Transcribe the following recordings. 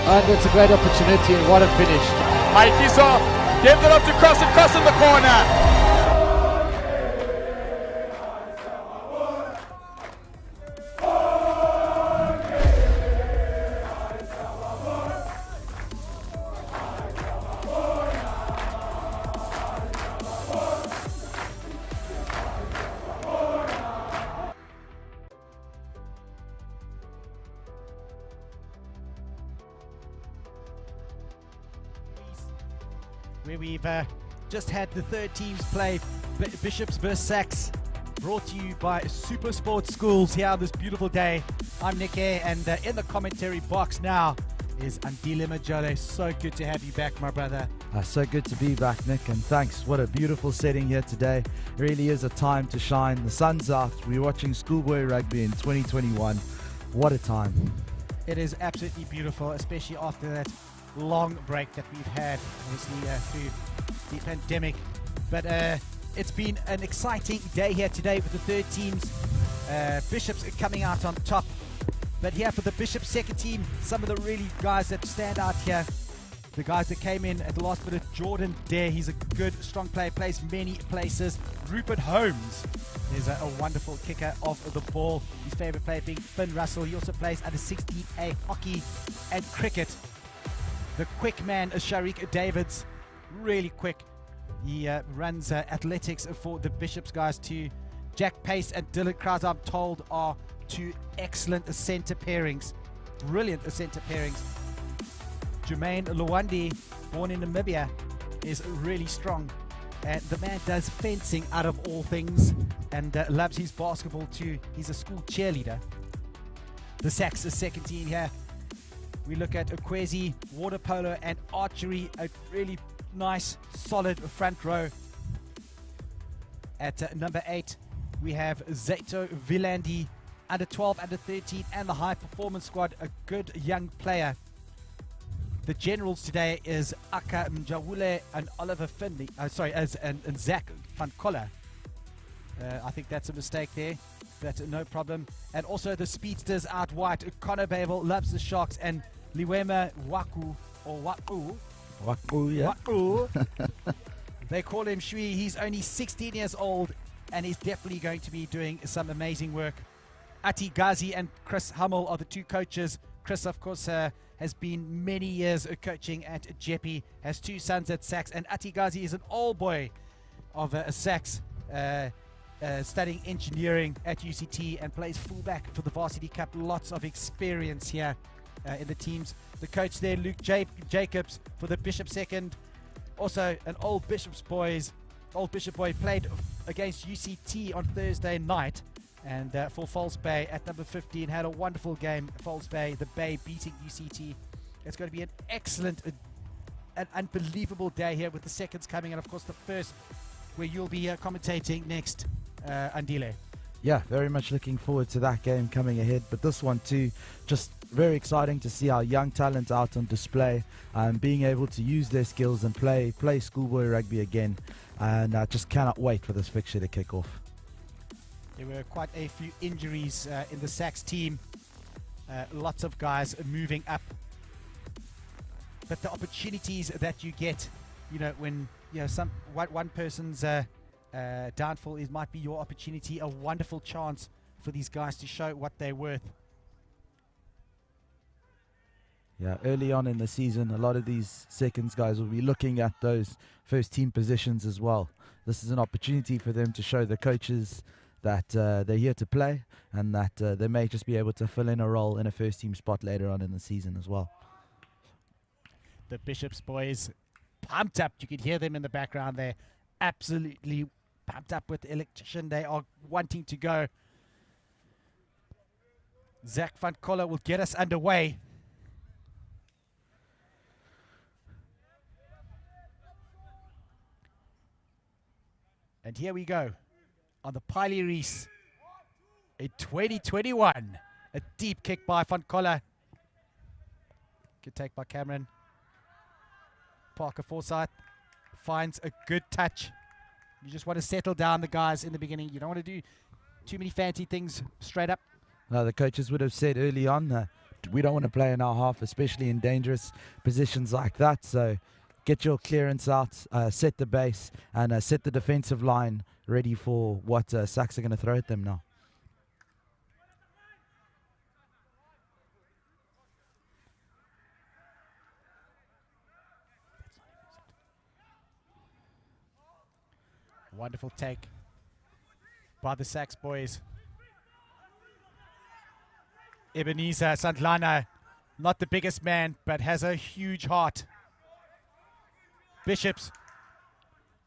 And it's a great opportunity, and what a finish. Maikiso gives it up to Cross and Cross in the corner. Where we've just had the third teams play Bishops vs SACS, brought to you by Super Sports Schools here on this beautiful day. I'm Nick A, and in the commentary box now is Andile Majole. So good to have you back, my brother. So good to be back, Nick, and thanks. What a beautiful setting here today. It really is a time to shine. The sun's out. We're watching schoolboy rugby in 2021. What a time. It is absolutely beautiful, especially after that long break that we've had, obviously through the pandemic. But it's been an exciting day here today with the third teams. Bishops coming out on top. But here for the Bishops second team, some of the really guys that stand out here. The guys that came in at the last minute. Jordan Dare, he's a good, strong player, plays many places. Rupert Holmes is a wonderful kicker of the ball. His favorite player being Finn Russell. He also plays under 16A hockey and cricket. The quick man is Sharik Davids, really quick. He runs athletics for the Bishops guys too. Jack Pace and Dylan Krause, I'm told, are two excellent centre pairings. Brilliant centre pairings. Jermaine Lwandi, born in Namibia, is really strong. And the man does fencing out of all things, and loves his basketball too. He's a school cheerleader. The SACS second team here. We look at Equezi, water polo and archery, a really nice, solid front row. At number 8, we have Zato Vilandi, under 12, under 13, and the high performance squad, a good young player. The generals today is Aka Mjawule and Oliver Finley, and Zach van Koller. I think that's a mistake there, but no problem. And also the speedsters out wide. Connor Babel loves the Sharks, and Liwema Waku, or Waku, yeah. Waku. They call him Shui. He's only 16 years old, and he's definitely going to be doing some amazing work. Ati Ghazi and Chris Hummel are the two coaches. Chris, of course, has been many years coaching at Jeppe, has two sons at SACS, and Ati Ghazi is an old boy of SACS. Studying engineering at UCT and plays fullback for the Varsity Cup. Lots of experience here in the teams. The coach there, Luke Jacobs, for the Bishop second. Also an old Bishop boy, played against UCT on Thursday night, and for False Bay at number 15 had a wonderful game. False Bay, the Bay beating UCT. It's going to be an excellent, an unbelievable day here with the seconds coming, and of course the first, where you'll be commentating next. Andile. Yeah, very much looking forward to that game coming ahead, but this one too, just very exciting to see our young talent out on display and being able to use their skills and play schoolboy rugby again, and I just cannot wait for this fixture to kick off. There were quite a few injuries in the SACS team, lots of guys moving up, but the opportunities that you get, when one person's downfall might be your opportunity, a wonderful chance for these guys to show what they're worth. Yeah, early on in the season, a lot of these seconds guys will be looking at those first team positions as well. This is an opportunity for them to show the coaches that they're here to play, and that they may just be able to fill in a role in a first team spot later on in the season as well. The Bishops boys pumped up. You could hear them in the background there. Absolutely pumped up with the electrician. They are wanting to go. Zach van Koller will get us underway. And here we go on the Piley Rees in 2021. A deep kick by van Koller. Good take by Cameron. Parker Forsyth finds a good touch. You just want to settle down the guys in the beginning. You don't want to do too many fancy things straight up. The coaches would have said early on, we don't want to play in our half, especially in dangerous positions like that. So get your clearance out, set the base, and set the defensive line ready for what SACS are going to throw at them now. Wonderful take by the SACS boys. Ebenezer Sandlana, not the biggest man, but has a huge heart. Bishops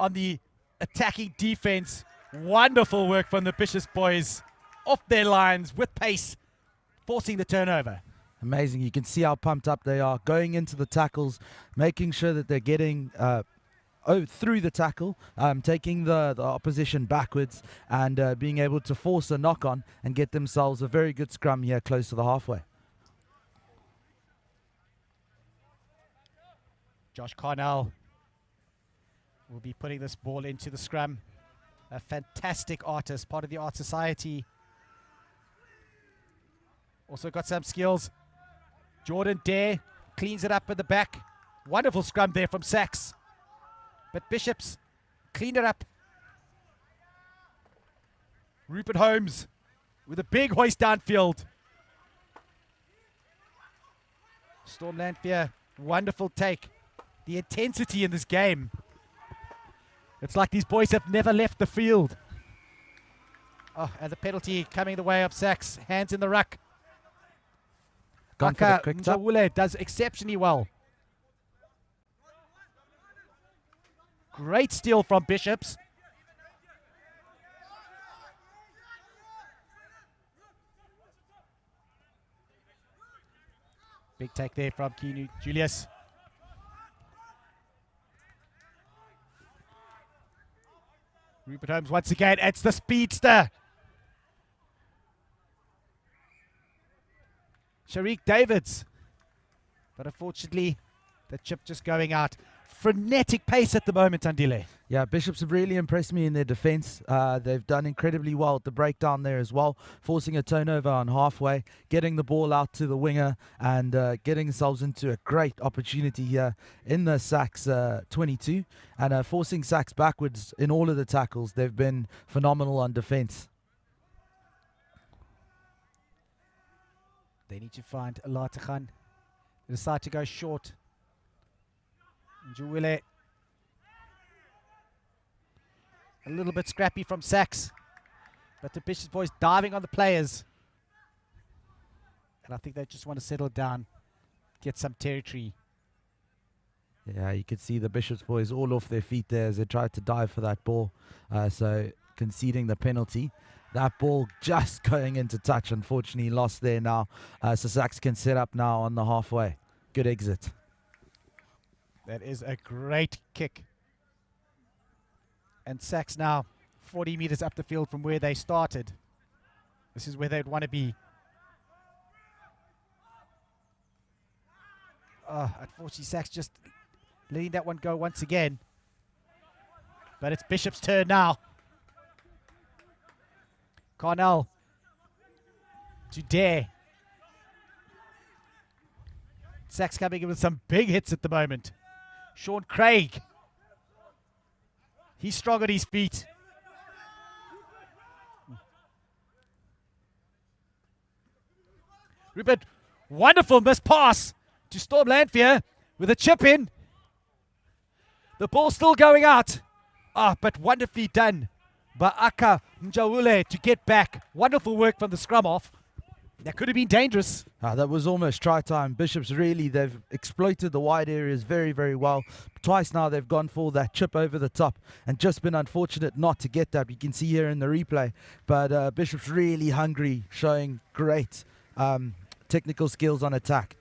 on the attacking defense. Wonderful work from the Bishops boys. Off their lines with pace, forcing the turnover. Amazing. You can see how pumped up they are, going into the tackles, making sure that they're getting through the tackle, taking the opposition backwards, and being able to force a knock-on and get themselves a very good scrum here close to the halfway. Josh Carnell will be putting this ball into the scrum. A fantastic artist, part of the Art Society. Also got some skills. Jordan Dare cleans it up at the back. Wonderful scrum there from SACS. But Bishops clean it up. Rupert Holmes with a big hoist downfield. Storm Lanfear, wonderful take. The intensity in this game. It's like these boys have never left the field. Oh, and the penalty coming the way of SACS. Hands in the ruck. Aka Mjawule does exceptionally well. Great steal from Bishops. Big take there from Kinu Julius. Rupert Holmes once again. It's the speedster. Sharik Davids. But unfortunately, the chip just going out. Frenetic pace at the moment, Andile. Yeah, Bishops have really impressed me in their defense. They've done incredibly well at the breakdown there as well, forcing a turnover on halfway, getting the ball out to the winger, and getting themselves into a great opportunity here in the SACS 22, and forcing SACS backwards in all of the tackles. They've been phenomenal on defense. They need to find Alatakhan. They decide to go short. Njuwile. A little bit scrappy from SACS. But the Bishops boys diving on the players. And I think they just want to settle down, get some territory. Yeah, you could see the Bishops boys all off their feet there as they tried to dive for that ball. So conceding the penalty. That ball just going into touch, unfortunately lost there now. So SACS can set up now on the halfway. Good exit. That is a great kick. And SACS now 40 meters up the field from where they started. This is where they'd want to be. Unfortunately, SACS just letting that one go once again. But it's Bishop's turn now. Carnell to Dare. SACS coming in with some big hits at the moment. Sean Craig. He's strong on his feet. Rupert, wonderful miss pass to Storm Lanfear with a chip in. The ball still going out. But wonderfully done by Aka Mjawule to get back. Wonderful work from the scrum off. That could have been dangerous. That was almost try time. Bishops really, they've exploited the wide areas very, very well. Twice now they've gone for that chip over the top and just been unfortunate not to get that. You can see here in the replay. But Bishops really hungry, showing great technical skills on attack.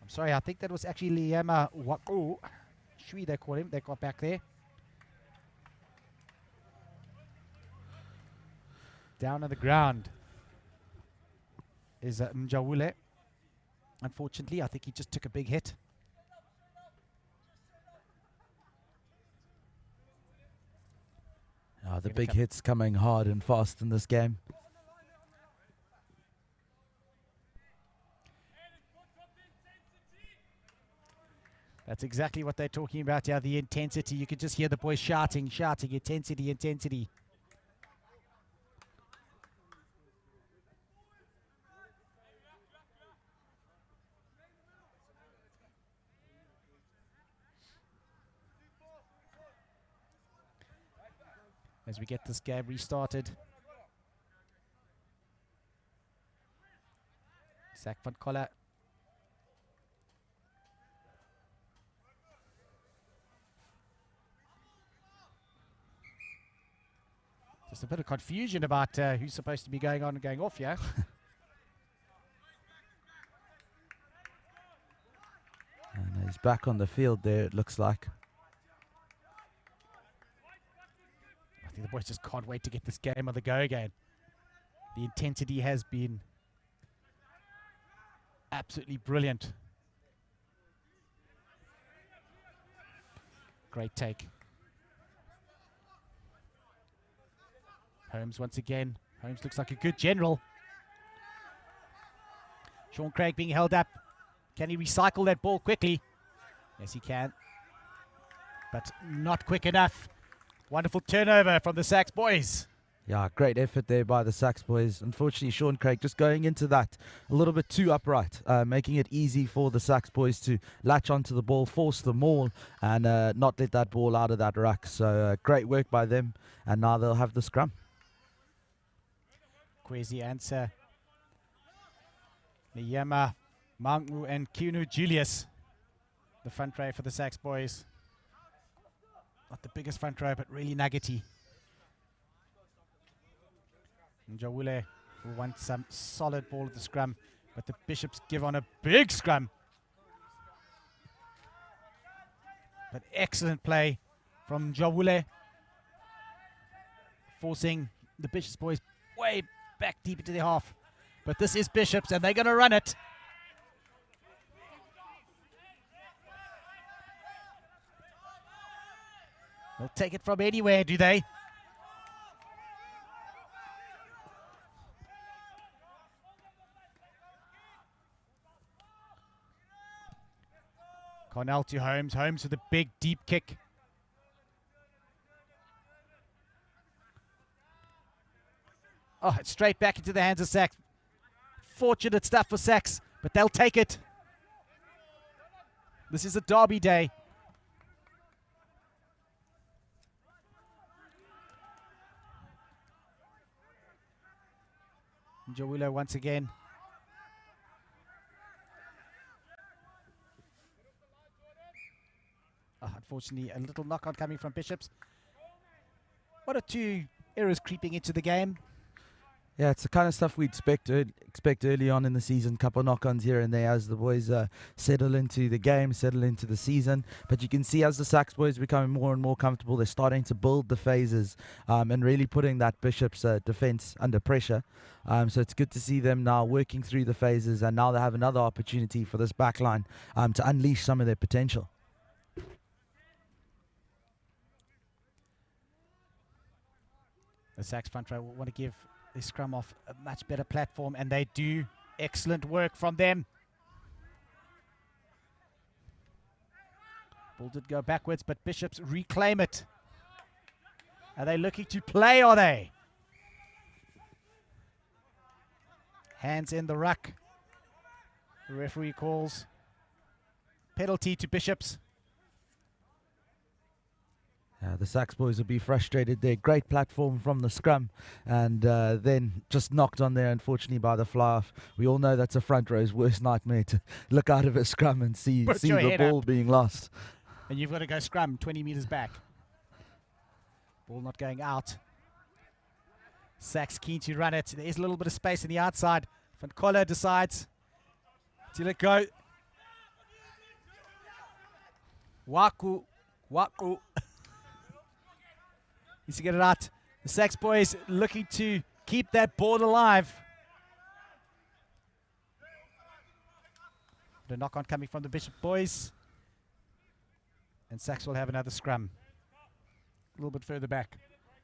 I'm sorry, I think that was actually Liama Waku. Shui, they call him. They got back there. Down on the ground is Mjawule. Unfortunately, I think he just took a big hit. Yeah, the big hits coming hard and fast in this game. That's exactly what they're talking about here, the intensity. You could just hear the boys shouting, intensity, intensity. As we get this game restarted. Zach van Coller. Just a bit of confusion about who's supposed to be going on and going off here. And he's back on the field there, it looks like. I think the boys just can't wait to get this game on the go again. The intensity has been absolutely brilliant. Great take. Holmes once again. Holmes looks like a good general. Sean Craig being held up. Can he recycle that ball quickly? Yes, he can. But not quick enough. Wonderful turnover from the SACS boys. Yeah, great effort there by the SACS boys. Unfortunately, Sean Craig just going into that a little bit too upright, making it easy for the SACS boys to latch onto the ball, force the maul, and not let that ball out of that ruck. So great work by them, and now they'll have the scrum. Kwesi answer. Niyama, Mangu, and Kunu Julius. The front row for the SACS boys. Not the biggest front row, but really nuggety. Njawule will want some solid ball at the scrum, but the Bishops give on a big scrum. But excellent play from Njawule, forcing the Bishops boys way back deep into their half. But this is Bishops, and they're going to run it. They'll take it from anywhere, do they? Cornell to Holmes. Holmes with a big, deep kick. Oh, it's straight back into the hands of SACS. Fortunate stuff for SACS, but they'll take it. This is a derby day. Njawulo once again. Oh, unfortunately, a little knock-on coming from Bishops. One or two errors creeping into the game. Yeah, it's the kind of stuff we expect early on in the season. Couple knock-ons here and there as the boys settle into the game, settle into the season. But you can see as the SACS boys becoming more and more comfortable, they're starting to build the phases and really putting that Bishops defense under pressure. So it's good to see them now working through the phases, and now they have another opportunity for this back line to unleash some of their potential. The SACS front row will want to give the scrum off a much better platform, and they do. Excellent work from them. Ball did go backwards, but Bishops reclaim it. Are they looking to play, are they? Hands in the ruck. The referee calls penalty to Bishops. The SACS boys will be frustrated there. Great platform from the scrum, and then just knocked on there, unfortunately, by the fly-off. We all know that's a front row's worst nightmare, to look out of a scrum and see the ball being lost. And you've got to go scrum 20 meters back. Ball not going out. SACS keen to run it. There is a little bit of space on the outside. Van Coller decides to let go. Waku. Needs to get it out. The SACS boys looking to keep that ball alive. The knock-on coming from the Bishop boys. And SACS will have another scrum. A little bit further back.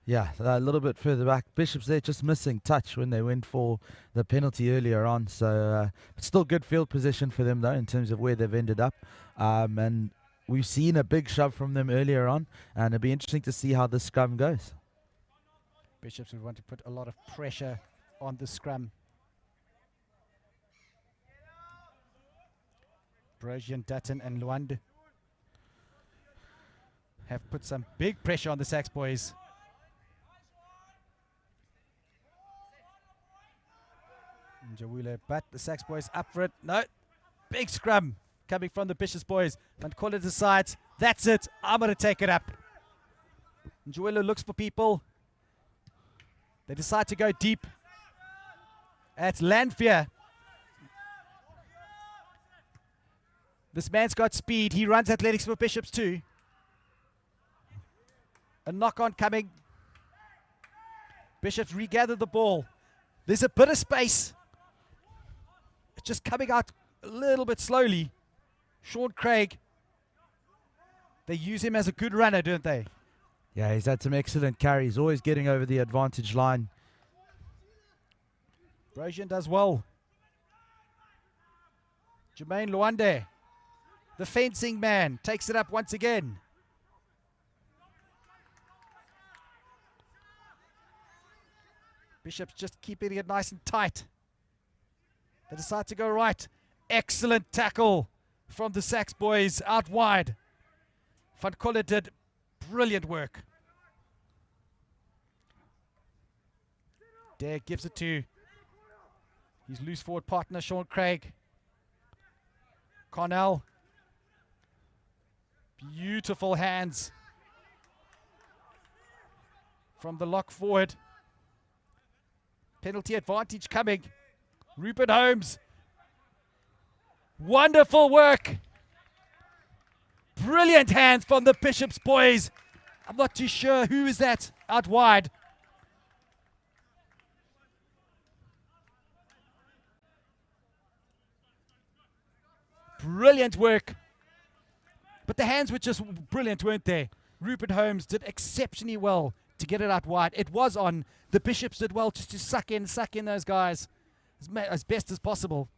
Yeah, a little bit further back. Bishop's there just missing touch when they went for the penalty earlier on. So still good field position for them, though, in terms of where they've ended up. And we've seen a big shove from them earlier on, and it'll be interesting to see how this scrum goes. Bishops would want to put a lot of pressure on the scrum. Brosian, Dutton and Luand have put some big pressure on the SACS boys. Njawule, but the SACS boys up for it. No, big scrum coming from the Bishops boys. Van Kolle decides, that's it, I'm going to take it up. Njawule looks for people. They decide to go deep. It's Lanfear. This man's got speed. He runs athletics for Bishops too. A knock-on coming. Bishops regather the ball. There's a bit of space. It's just coming out a little bit slowly. Sean Craig. They use him as a good runner, don't they? Yeah, he's had some excellent carries, always getting over the advantage line. Brosian does well. Jermaine Luande, the fencing man, takes it up once again. Bishops just keeping it nice and tight. They decide to go right. Excellent tackle from the SACS boys out wide. Van Kolle did brilliant work. Dare gives it to his loose forward partner, Sean Craig. Cornell. Beautiful hands from the lock forward. Penalty advantage coming. Rupert Holmes. Wonderful work. Brilliant hands from the Bishops boys. I'm not too sure who is that out wide. Brilliant work. But the hands were just brilliant, weren't they? Rupert Holmes did exceptionally well to get it out wide. It was on. The Bishops did well just to suck in those guys as best as possible.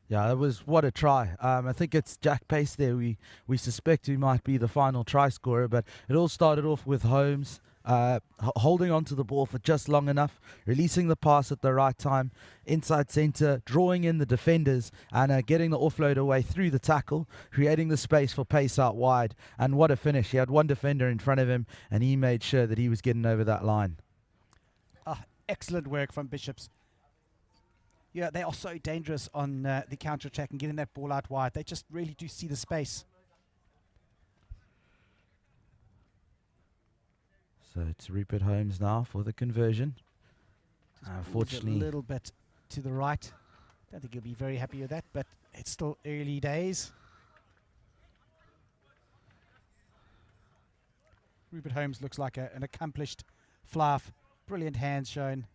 Yeah, that was what a try. I think it's Jack Pace there. We suspect who might be the final try scorer, but it all started off with Holmes holding on to the ball for just long enough, releasing the pass at the right time, inside centre, drawing in the defenders, and getting the offload away through the tackle, creating the space for Pace out wide. And what a finish. He had one defender in front of him, and he made sure that he was getting over that line. Excellent work from Bishops. Yeah, they are so dangerous on the counter-attack and getting that ball out wide. They just really do see the space. So it's Rupert Holmes now for the conversion. Unfortunately, a little bit to the right. Don't think he'll be very happy with that, but it's still early days. Rupert Holmes looks like an accomplished fluff. Brilliant hands shown.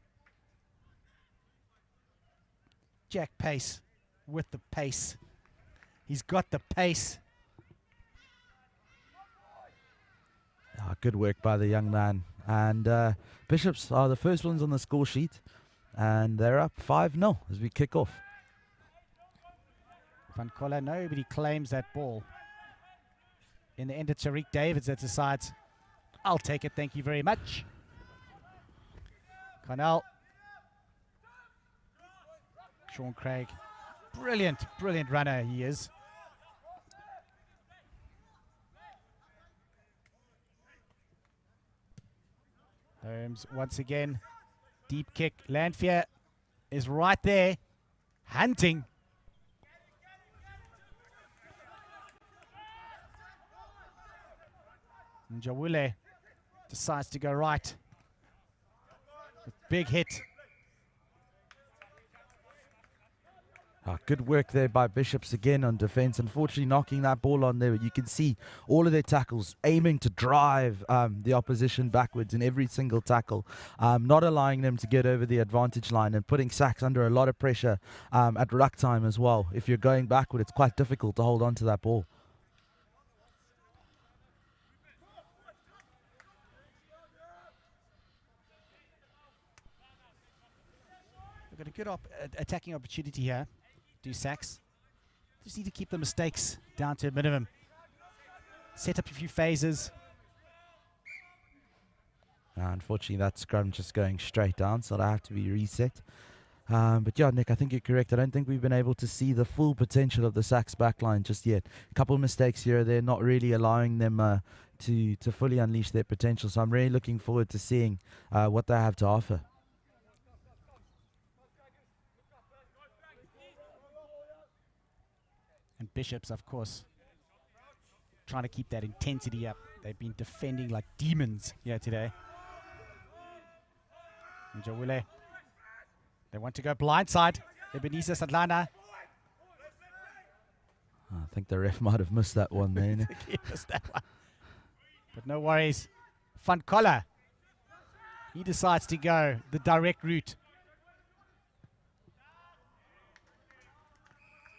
Jack Pace with the pace. He's got the pace. Good work by the young man. And Bishops are the first ones on the score sheet. And they're up 5-0 as we kick off. Van Kolle, nobody claims that ball. In the end, it's Tariq Davids that decides, I'll take it, thank you very much. Cornell. Sean Craig. Brilliant, brilliant runner he is. Holmes once again. Deep kick. Lanfear is right there. Hunting. Njawule decides to go right. Big hit. Good work there by Bishops again on defense. Unfortunately, knocking that ball on there. But you can see all of their tackles aiming to drive the opposition backwards in every single tackle, not allowing them to get over the advantage line and putting SACS under a lot of pressure at ruck time as well. If you're going backward, it's quite difficult to hold on to that ball. We've got a good attacking opportunity here. Do SACS. Just need to keep the mistakes down to a minimum. Set up a few phases. Unfortunately, that scrum just going straight down, so that'll have to be reset. But yeah, Nick, I think you're correct. I don't think we've been able to see the full potential of the SACS backline just yet. A couple of mistakes here or there, not really allowing them to fully unleash their potential. So I'm really looking forward to seeing what they have to offer. And Bishops, of course, trying to keep that intensity up. They've been defending like demons here today. And Jawule, they want to go blindside. Ebenezer Sadlana. I think the ref might have missed that one there. Nick. He missed that one. But no worries. Van Koller, he decides to go the direct route.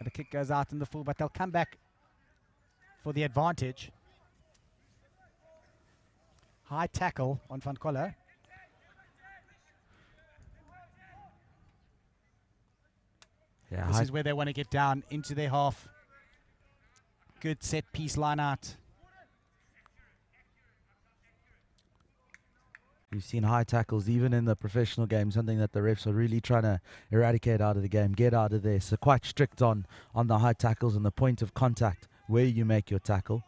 And the kick goes out in the full, but they'll come back for the advantage. High tackle on Van Koller. Yeah, this is where they want to get down into their half. Good set piece line out. We've seen high tackles even in the professional game, something that the refs are really trying to eradicate out of the game, get out of there. So quite strict on the high tackles and the point of contact where you make your tackle.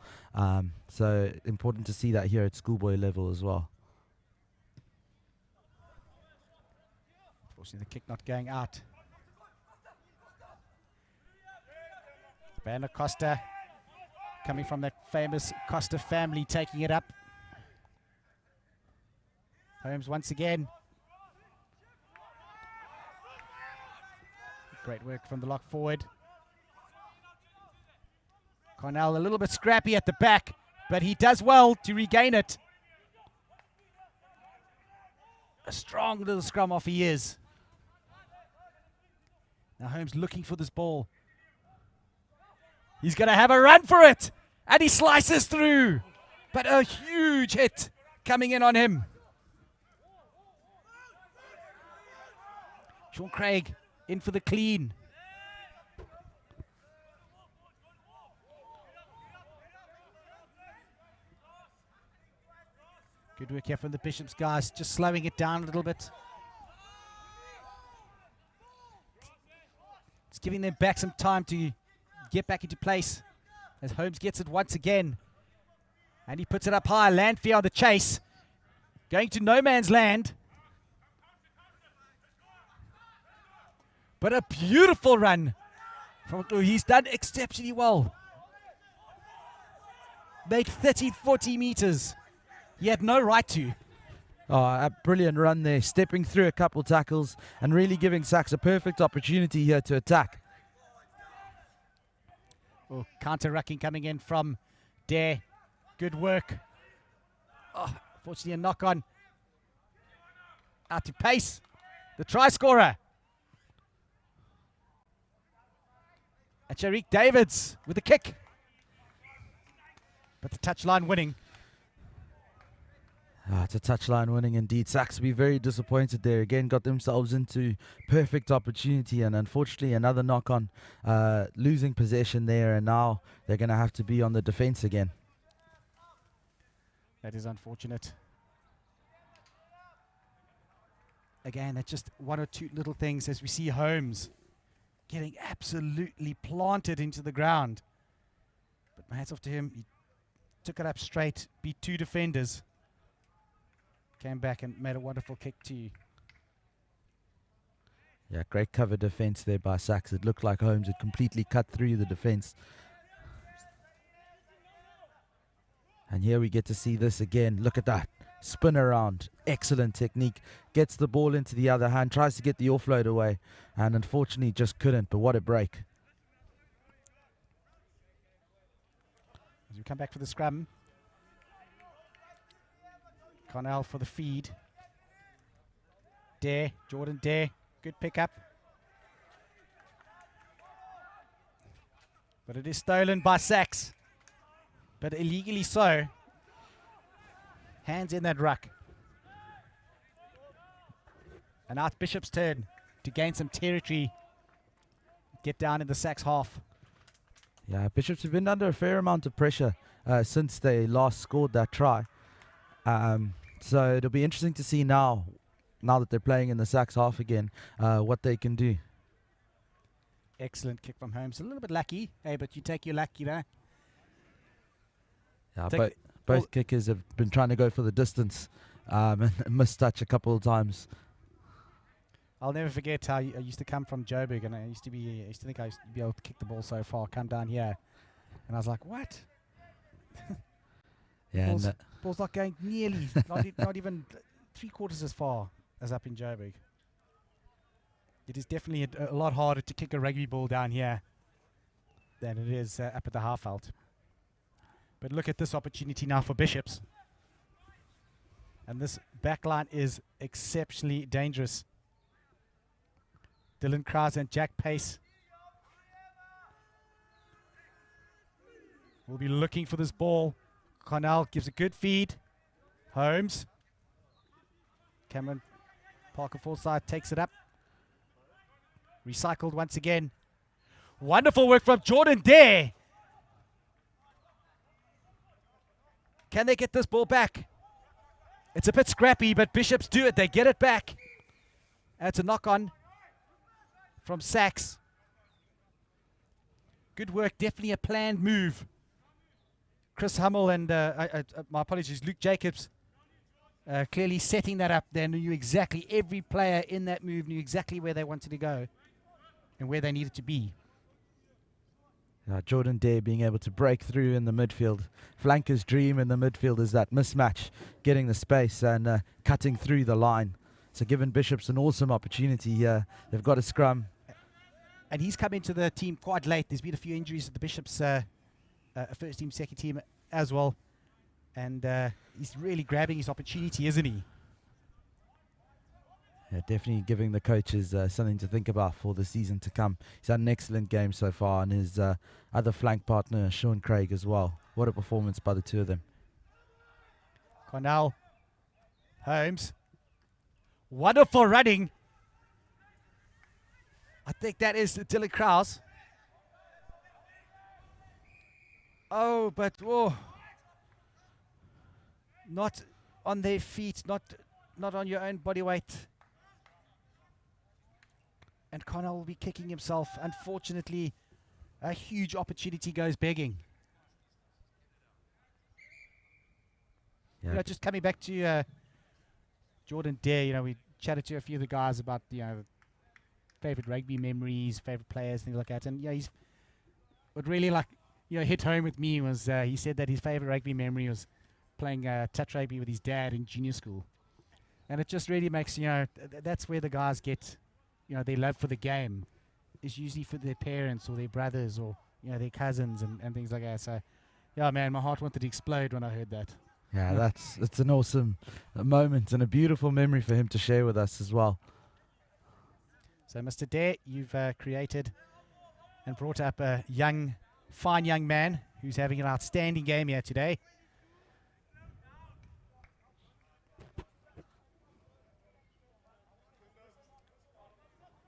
So important to see that here at schoolboy level as well. Unfortunately, the kick not going out. Bernard Costa, coming from that famous Costa family, taking it up. Holmes once again. Great work from the lock forward. Cornell a little bit scrappy at the back, but he does well to regain it. A strong little scrum off he is. Now Holmes looking for this ball. He's going to have a run for it. And he slices through. But a huge hit coming in on him. Sean Craig in for the clean. Good work here from the Bishops guys, just slowing it down a little bit. It's giving them back some time to get back into place as Holmes gets it once again. And he puts it up high. Landfear on the chase. Going to no man's land. But a beautiful run. He's done exceptionally well. Made 30, 40 meters. He had no right to. Oh, a brilliant run there, stepping through a couple tackles and really giving SACS a perfect opportunity here to attack. Oh, counter-rucking coming in from Dare. Good work. Oh, fortunately a knock-on. Out to Pace, the try scorer. And Sharik Davids with the kick. But the touchline winning. It's a touchline winning indeed. SACS will be very disappointed there. Again, got themselves into perfect opportunity and unfortunately another knock on, losing possession there, and now they're going to have to be on the defense again. That is unfortunate. Again, that's just one or two little things as we see Holmes getting absolutely planted into the ground. But my hats off to him. He took it up straight, beat two defenders. Came back and made a wonderful kick too. Yeah, great cover defense there by SACS. It looked like Holmes had completely cut through the defense. And here we get to see this again. Look at that. Spin around. Excellent technique. Gets the ball into the other hand. Tries to get the offload away. And unfortunately just couldn't. But what a break. As we come back for the scrum. Cornell for the feed. Dare, Jordan Dare, good pickup. But it is stolen by SACS. But illegally so. Hands in that ruck. And now it's Bishop's turn. to gain some territory, get down in the SACS half. Yeah, Bishops have been under a fair amount of pressure since they last scored that try. So it'll be interesting to see now that they're playing in the SACS half again, what they can do. Excellent kick from Holmes. A little bit lucky, hey, but you take your luck, you know. Yeah, both kickers have been trying to go for the distance and missed touch a couple of times. I'll never forget how I used to come from Joburg, and I used to think I used to be able to kick the ball so far, come down here, and I was like, what? Yeah, ball's not going nearly, not even 3/4 as far as up in Joburg. It is definitely a lot harder to kick a rugby ball down here than it is up at the half-out. But look at this opportunity now for Bishops. And this backline is exceptionally dangerous. Dylan Krause and Jack Pace will be looking for this ball. Cornell gives a good feed. Holmes. Cameron Parker Forsyth takes it up. Recycled once again. Wonderful work from Jordan Dare. Can they get this ball back? It's a bit scrappy, but Bishops do it. They get it back. And it's a knock-on from SACS. Good work, definitely a planned move. Chris Hummel and, my apologies, Luke Jacobs clearly setting that up. They knew exactly, every player in that move knew exactly where they wanted to go and where they needed to be. Jordan Dare being able to break through in the midfield. Flanker's dream in the midfield is that mismatch, getting the space and cutting through the line. So giving Bishops an awesome opportunity here. They've got a scrum. And he's come into the team quite late. There's been a few injuries at the Bishops first team, second team as well. And he's really grabbing his opportunity, isn't he? Yeah, definitely giving the coaches something to think about for the season to come. He's had an excellent game so far, and his other flank partner, Sean Craig, as well. What a performance by the two of them. Cornell. Holmes. Wonderful running. I think that is Dylan Krause. Oh, but not on their feet, not on your own body weight. And Cornell will be kicking himself. Unfortunately, a huge opportunity goes begging. Yeah. You know, just coming back to Jordan Dare, we chatted to a few of the guys about, favorite rugby memories, favorite players, things like that. And what really hit home with me was he said that his favorite rugby memory was playing touch rugby with his dad in junior school. And it just really makes, that's where the guys get, their love for the game is usually for their parents or their brothers or, their cousins and things like that. So, yeah, man, my heart wanted to explode when I heard that. Yeah, it's an awesome moment and a beautiful memory for him to share with us as well. So, Mr. Dare, you've created and brought up a fine young man who's having an outstanding game here today.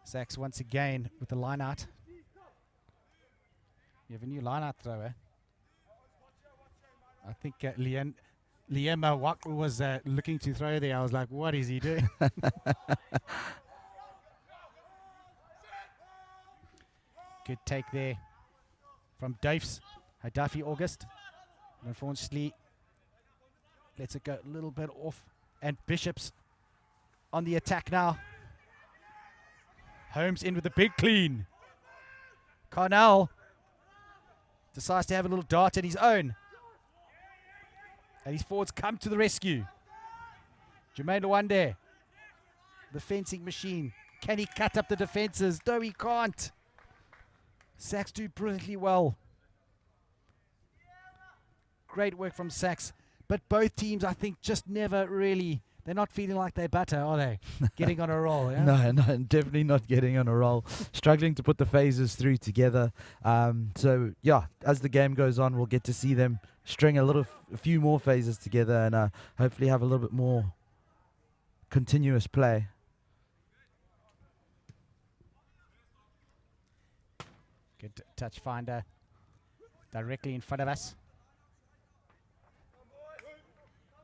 SACS once again with the line out. You have a new line out thrower. I think Liam Wakru was looking to throw there. I was like, what is he doing? Good take there from Dafes. Hadafi August. Unfortunately, lets it go a little bit off. And Bishops on the attack now. Holmes in with a big clean. Cornell decides to have a little dart at his own. And his forwards come to the rescue. Jermaine Lawande, the fencing machine. Can he cut up the defenses? No, he can't. SACS do brilliantly well. Great work from SACS. But both teams, I think, just never really... They're not feeling like they're butter, are they? Getting on a roll, yeah? No, definitely not getting on a roll. Struggling to put the phases through together. So, yeah, as the game goes on, we'll get to see them string a few more phases together and hopefully have a little bit more continuous play. Good touch finder directly in front of us.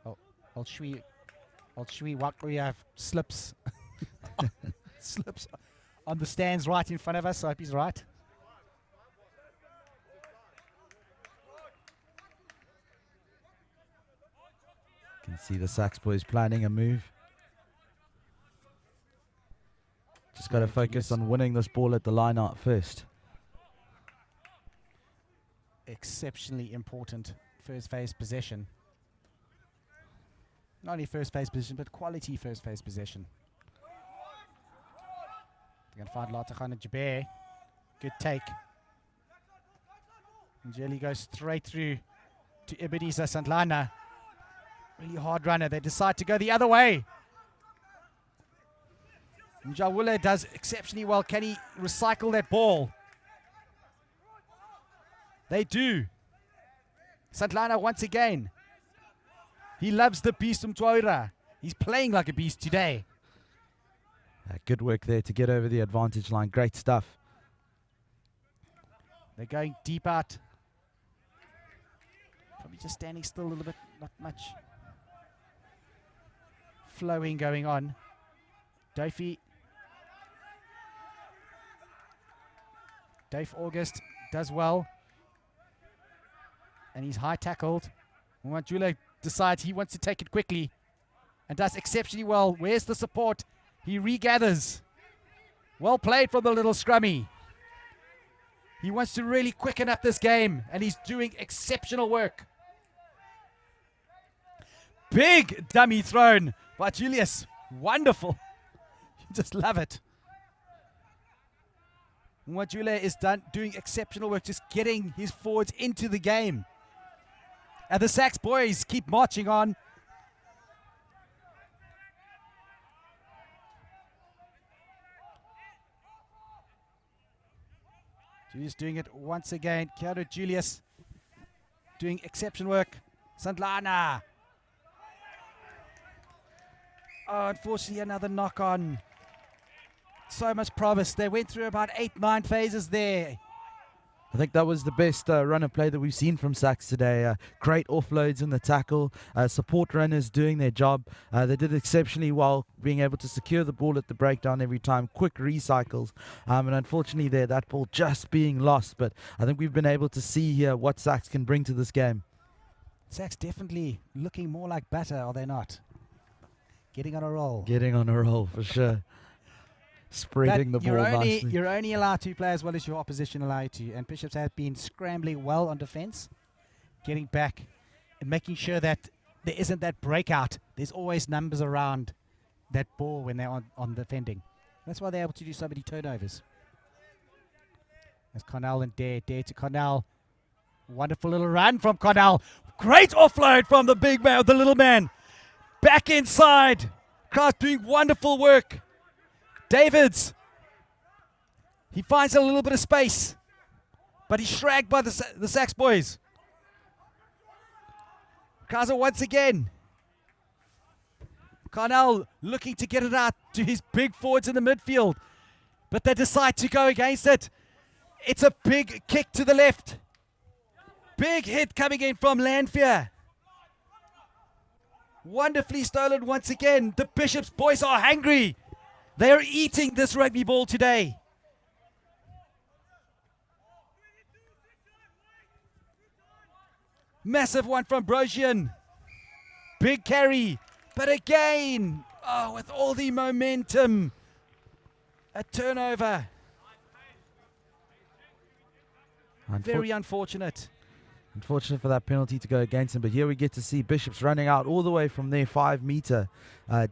Oh, old Shui Wakriya slips. Slips on the stands right in front of us. I hope he's right. You can see the SACS boys planning a move. Just got to focus on winning this ball at the line out first. Exceptionally important first phase possession. Not only first phase possession, but quality first phase possession. They're going to find Latakhan and Jaber. Good take. And Jelly goes straight through to Ebenezer Santlana. Really hard runner. They decide to go the other way. Njawule does exceptionally well. Can he recycle that ball? They do. Santlana once again. He loves the beast Mtwaira. He's playing like a beast today. Good work there to get over the advantage line. Great stuff. They're going deep out. Probably just standing still a little bit. Not much flowing going on. Dave August does well. And he's high tackled. Mwajule decides he wants to take it quickly and does exceptionally well. Where's the support? He regathers. Well played from the little scrummy. He wants to really quicken up this game and he's doing exceptional work. Big dummy thrown by Julius. Wonderful. You just love it. Mwajule is doing exceptional work, just getting his forwards into the game. And the SACS boys keep marching on. Julius doing it once again. Kiaro Julius doing exceptional work. Santlana. Oh, unfortunately, another knock on. So much promise. They went through about 8-9 phases there. I think that was the best run of play that we've seen from SACS today. Great offloads in the tackle. Support runners doing their job. They did exceptionally well, being able to secure the ball at the breakdown every time. Quick recycles. And unfortunately there, that ball just being lost. But I think we've been able to see here what SACS can bring to this game. SACS definitely looking more like butter, are they not? Getting on a roll. Getting on a roll, for sure. Spreading the ball nicely. You're only allowed to play as well as your opposition allow you to. And Bishops have been scrambling well on defense, getting back and making sure that there isn't that breakout. There's always numbers around that ball when they're on defending. That's why they're able to do so many turnovers. As Cornell and Dare to Cornell. Wonderful little run from Cornell. Great offload from the big man, the little man. Back inside. Kraus doing wonderful work. Davids. He finds a little bit of space. But he's shragged by the SACS boys. Kraus once again. Cornell looking to get it out to his big forwards in the midfield. But they decide to go against it. It's a big kick to the left. Big hit coming in from Lanfear. Wonderfully stolen once again. The Bishops boys are hungry. They are eating this rugby ball today. Massive one from Brosian. Big carry. But again, oh, with all the momentum, a turnover. Very unfortunate. Unfortunate for that penalty to go against him, but here we get to see Bishops running out all the way from their 5 meter.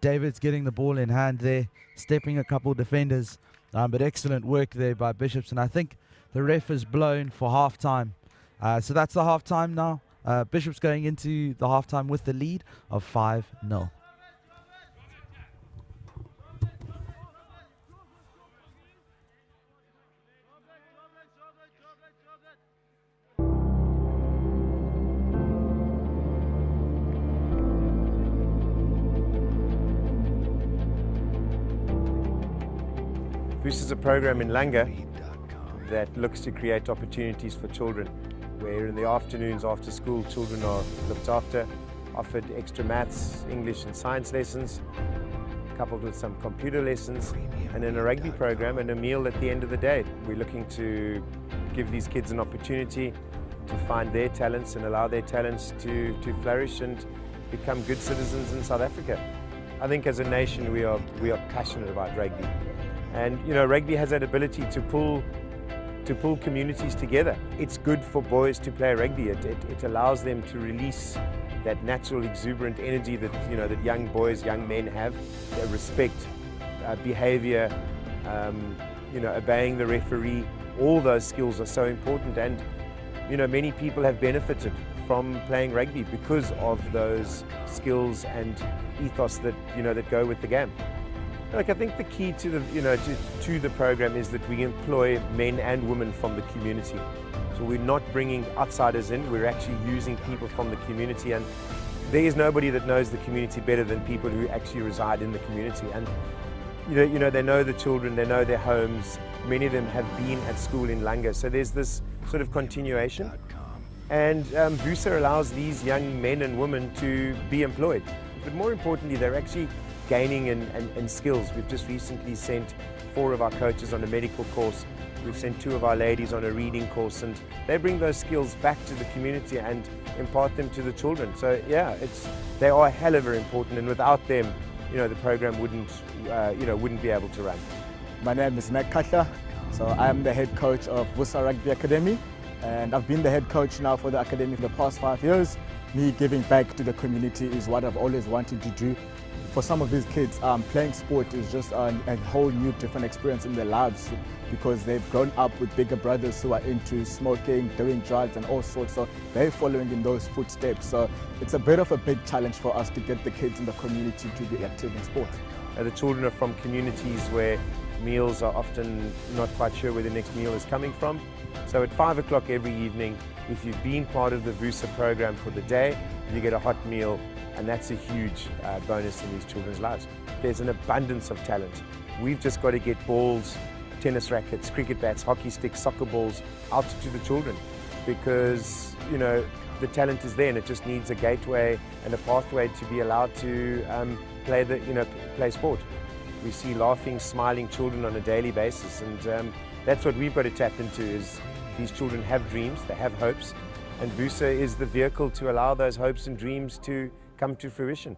David's getting the ball in hand there, stepping a couple of defenders, but excellent work there by Bishops, and I think the ref is blown for half-time. So that's the half-time now. Bishops going into the half-time with the lead of 5-0. This is a program in Langa that looks to create opportunities for children, where in the afternoons after school children are looked after, offered extra maths, English and science lessons, coupled with some computer lessons, and then a rugby program and a meal at the end of the day. We're looking to give these kids an opportunity to find their talents and allow their talents to flourish and become good citizens in South Africa. I think as a nation we are passionate about rugby, and you know, rugby has that ability to pull communities together. It's good for boys to play rugby. It allows them to release that natural exuberant energy that, you know, that young boys, young men have. Respect, behavior, you know, obeying the referee. All those skills are so important, and you know, many people have benefited from playing rugby because of those skills and ethos that, you know, that go with the game. Look, I think the key to the, you know, to the program is that we employ men and women from the community. So we're not bringing outsiders in, we're actually using people from the community, and there is nobody that knows the community better than people who actually reside in the community. And you know, they know the children, they know their homes. Many of them have been at school in Langa, so there's this sort of continuation. And VUSA allows these young men and women to be employed. But more importantly, they're actually gaining in skills. We've just recently sent 4 of our coaches on a medical course. We've sent 2 of our ladies on a reading course, and they bring those skills back to the community and impart them to the children. So yeah, they are hell of important, and without them, you know, the program wouldn't be able to run. My name is Mac Katla, so I am the head coach of VUSA Rugby Academy, and I've been the head coach now for the academy for the past 5 years. Me giving back to the community is what I've always wanted to do. For some of these kids, playing sport is just a whole new different experience in their lives, because they've grown up with bigger brothers who are into smoking, doing drugs and all sorts, so they're following in those footsteps. So it's a bit of a big challenge for us to get the kids in the community to be active in sport. The children are from communities where meals are often not quite sure where the next meal is coming from. So at 5 o'clock every evening, if you've been part of the VUSA program for the day, you get a hot meal, and that's a huge bonus in these children's lives. There's an abundance of talent. We've just got to get balls, tennis rackets, cricket bats, hockey sticks, soccer balls out to the children, because you know, the talent is there, and it just needs a gateway and a pathway to be allowed to play sport. We see laughing, smiling children on a daily basis, and that's what we've got to tap into. Is these children have dreams, they have hopes, and VUSA is the vehicle to allow those hopes and dreams to come to fruition.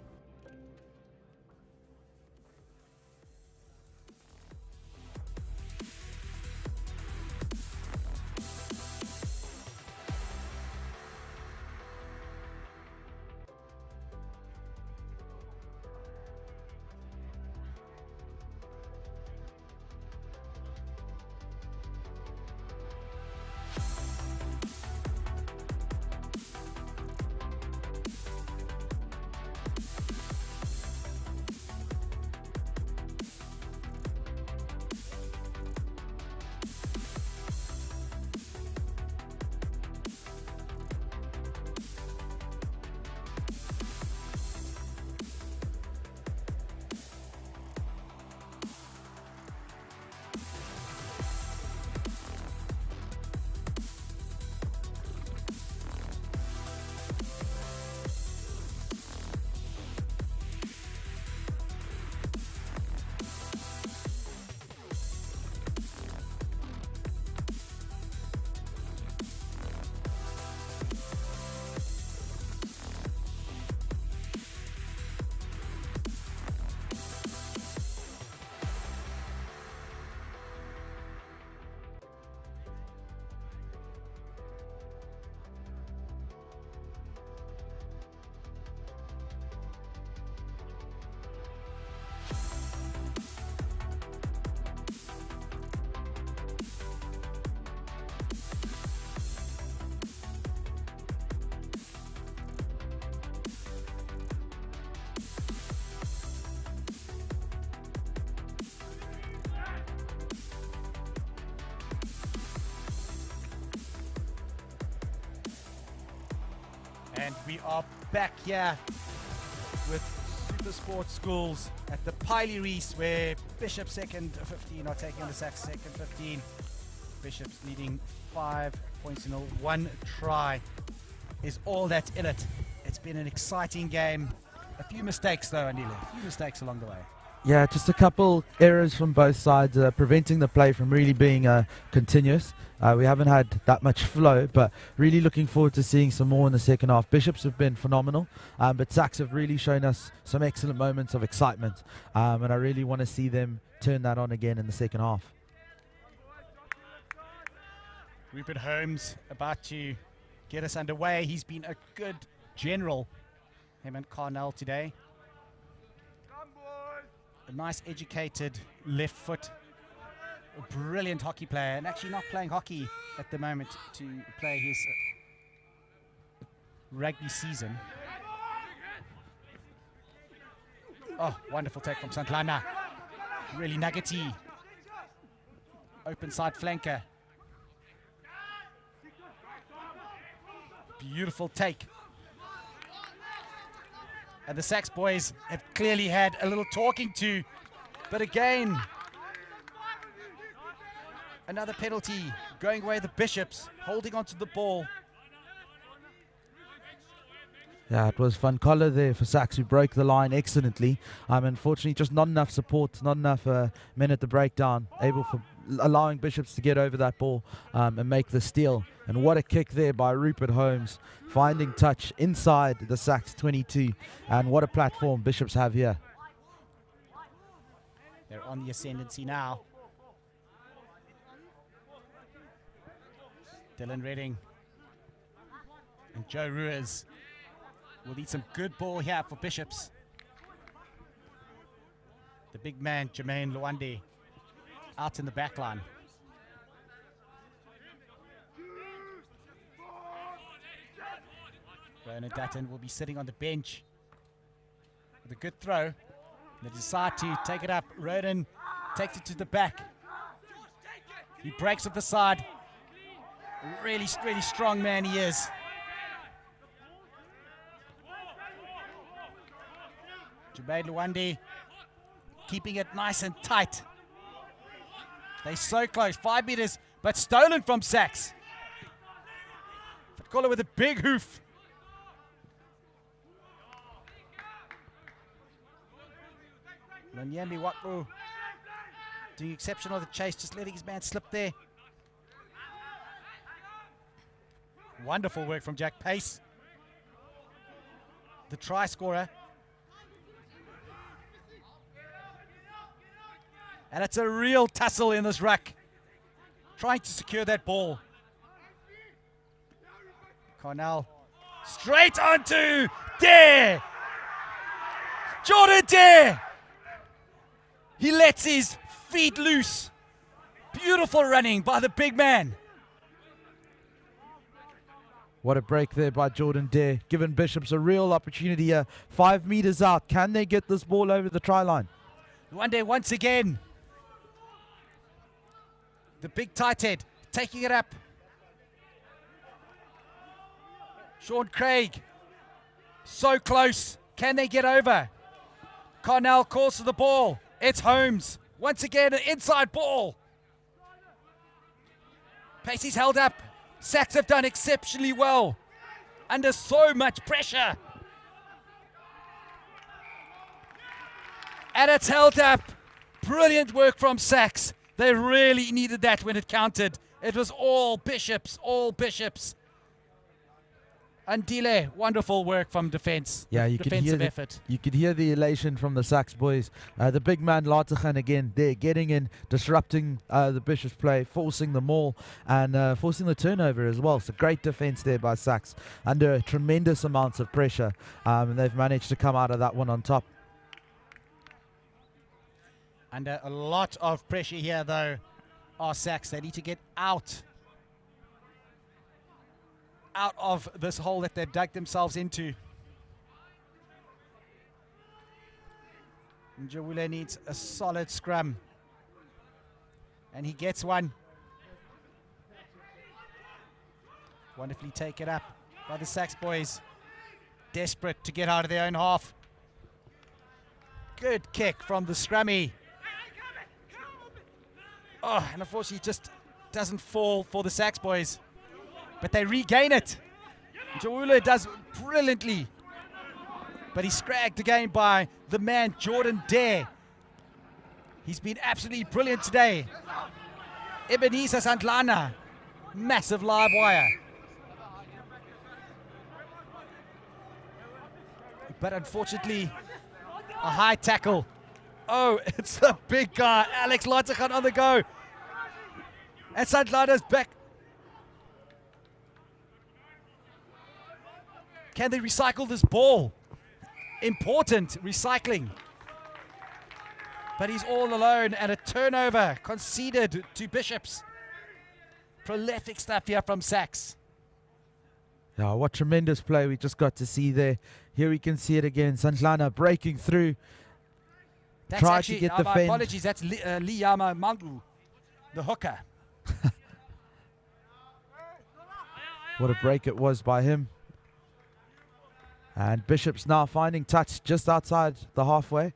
And we are back here with Super Sports Schools at the Piley Rees, where Bishop second 15 are taking the SACS second 15. Bishops leading 5 points in 1 try is all that's in it. It's been an exciting game. A few mistakes though, Anila. A few mistakes along the way. Yeah, just a couple errors from both sides, preventing the play from really being continuous. We haven't had that much flow, but really looking forward to seeing some more in the second half. Bishops have been phenomenal, but SACS have really shown us some excellent moments of excitement, and I really want to see them turn that on again in the second half. Rupert Holmes about to get us underway. He's been a good general, him and Carnell today. A nice educated left foot, a brilliant hockey player, and actually not playing hockey at the moment to play his rugby season. Oh, wonderful take from Santlana. Really nuggety. Open side flanker. Beautiful take. And the SACS boys have clearly had a little talking to, but again, another penalty going away. The Bishops holding onto the ball. Yeah, it was Van Coller there for SACS, who broke the line excellently. Unfortunately, just not enough support, not enough men at the breakdown, allowing Bishops to get over that ball and make the steal. And what a kick there by Rupert Holmes, finding touch inside the SACS 22. And what a platform Bishops have here. They're on the ascendancy now. Dylan Redding and Joe Ruiz will need some good ball here for Bishops. The big man, Jermaine Luande, out in the back line. Ronan Dutton will be sitting on the bench with a good throw. They decide to take it up. Ronan takes it to the back. He breaks at the side. Really strong man he is. Jermaine Luande keeping it nice and tight. They're so close, 5 meters, but stolen from SACS. Fatkola with a big hoof. Lonyembi Wakbu doing exceptional of the chase, just letting his man slip there. Wonderful work from Jack Pace, the try scorer. And it's a real tussle in this ruck, trying to secure that ball. Cornell straight onto Dare. Jordan Dare. He lets his feet loose. Beautiful running by the big man. What a break there by Jordan Dare, giving Bishops a real opportunity here. 5 meters out. Can they get this ball over the try line? Luande once again. The big tight head taking it up. Sean Craig. So close. Can they get over? Carnell calls for the ball. It's Holmes. Once again, an inside ball. Pacey's held up. SACS have done exceptionally well under so much pressure. And it's held up. Brilliant work from SACS. They really needed that when it counted. It was all Bishops, all Bishops. Andile, wonderful work from defense. Yeah, you could hear effort. You could hear the elation from the SACS boys. The big man Latachan again, they're getting in, disrupting the Bishops play, forcing the maul and forcing the turnover as well. So great defense there by SACS under tremendous amounts of pressure, and they've managed to come out of that one on top. Under a lot of pressure here though are SACS. They need to get out of this hole that they've dug themselves into. Njawule needs a solid scrum. And he gets one. Wonderfully taken up by the SACS boys. Desperate to get out of their own half. Good kick from the scrummy. Oh, and unfortunately just doesn't fall for the SACS boys, but they regain it. Njawula does brilliantly, but he's scragged again by the man Jordan Dare. He's been absolutely brilliant today. Ebenezer Sandlana, massive live wire. But unfortunately, a high tackle. Oh, it's the big guy, Alex Latergan on the go. And Sandlana's back. Can they recycle this ball? Important recycling. But he's all alone, and a turnover conceded to Bishops. Prolific stuff here from SACS. Yeah, what tremendous play we just got to see there. Here we can see it again. Sandlana breaking through. That's Tried actually, to get the my fend. apologies, that's Liyama Mangu, the hooker. What a break it was by him. And Bishops now finding touch just outside the halfway.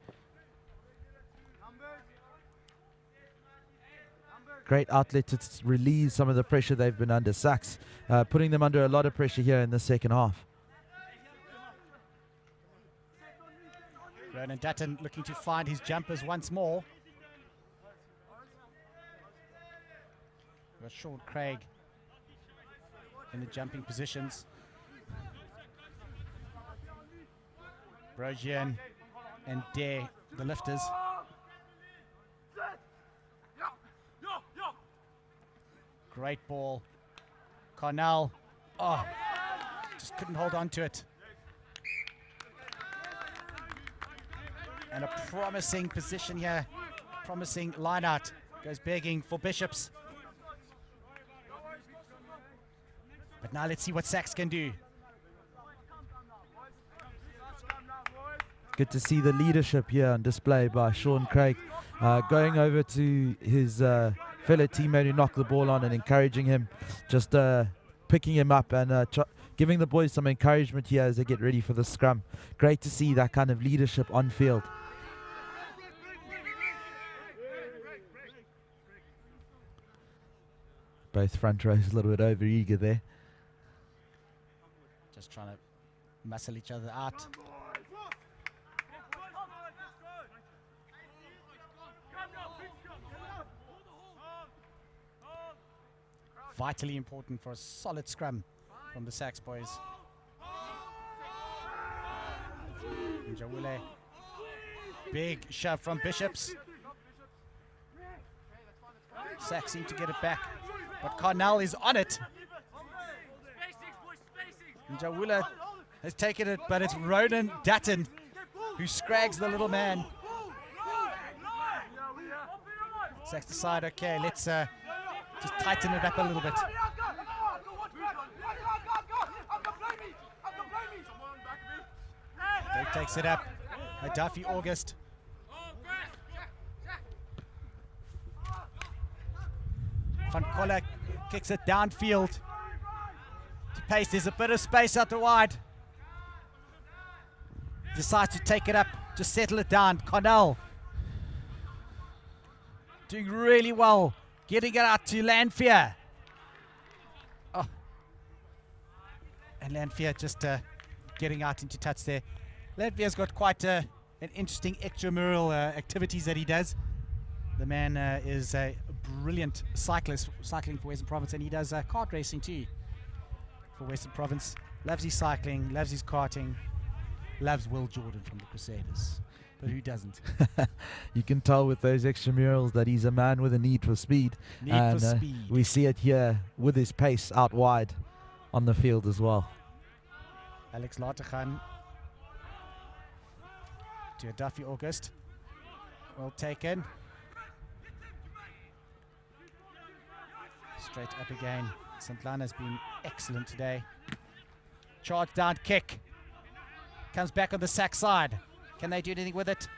Great outlet to relieve some of the pressure they've been under. SACS putting them under a lot of pressure here in the second half. Ronan Dutton looking to find his jumpers once more. Got Sean Craig in the jumping positions. Brojian and Dare, the lifters. Great ball. Cornell. Oh, just couldn't hold on to it. And a promising position here. Promising line out. Goes begging for Bishops. But now let's see what SACS can do. Good to see the leadership here on display by Sean Craig. Going over to his fellow teammate who knocked the ball on and encouraging him. Just picking him up and giving the boys some encouragement here as they get ready for the scrum. Great to see that kind of leadership on field. Both front rows a little bit over eager there. Just trying to muscle each other out. Vitally important for a solid scrum from the SACS boys. Njawule. Big shove from Bishops. SACS seem to get it back, but Carnell is on it. Njawule has taken it, but it's Ronan Dutton who scrags the little man. SACS decide, okay, let's just tighten it up a little bit. Dave takes it up. Duffy August. Van Koller kicks it downfield to Pace. There's a bit of space out the wide. Decides to take it up, just settle it down. Cornell doing really well, getting it out to Lanfear. Oh. And Lanfear just getting out into touch there. Lanfear's got quite an interesting extramural activities that he does. The man is a brilliant cyclist, cycling for Western Province, and he does kart racing too for Western Province. Loves his cycling, loves his karting, loves Will Jordan from the Crusaders. But who doesn't? You can tell with those extramurals that he's a man with a need for speed. Need for speed. We see it here with his pace out wide on the field as well. Alex Latergan to Duffy August. Well taken. Straight up again. Sandlana's been excellent today. Charge down kick. Comes back on the SACS side. Can they do anything with it?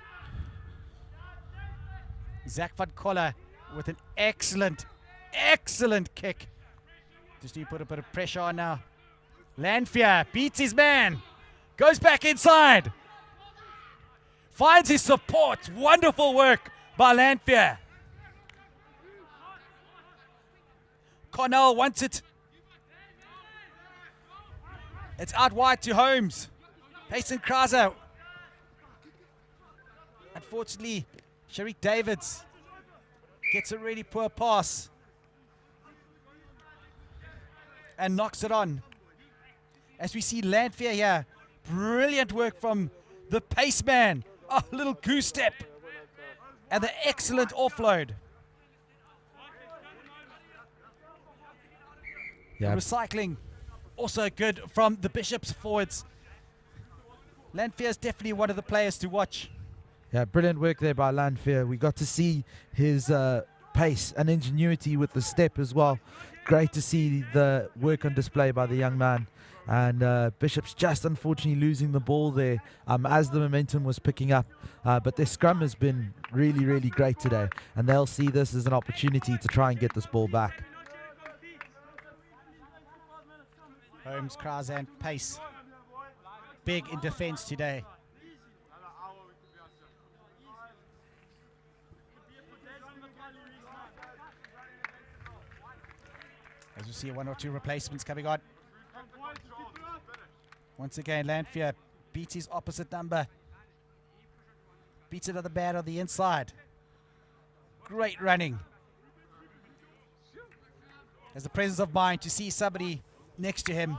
Zach van Koller with an excellent kick. Just need to put a bit of pressure on now. Lanfear beats his man. Goes back inside. Finds his support. Wonderful work by Lanfear. Cornell wants it. It's out wide to Holmes. Payson Krauser. Unfortunately, Sharik Davids gets a really poor pass and knocks it on. As we see Lanfear here, brilliant work from the pace man. Oh, little goose step and the excellent offload. Yeah. Recycling also good from the Bishops forwards. Lanfear is definitely one of the players to watch. Yeah, brilliant work there by Lanfear. We got to see his pace and ingenuity with the step as well. Great to see the work on display by the young man. And Bishop's just unfortunately losing the ball there as the momentum was picking up. But their scrum has been really, really great today. And they'll see this as an opportunity to try and get this ball back. Holmes, Krauser and pace. Big in defense today. As you see, one or two replacements coming on. Once again, Lanfear beats his opposite number. Beats another man on the inside. Great running. Has the presence of mind to see somebody next to him.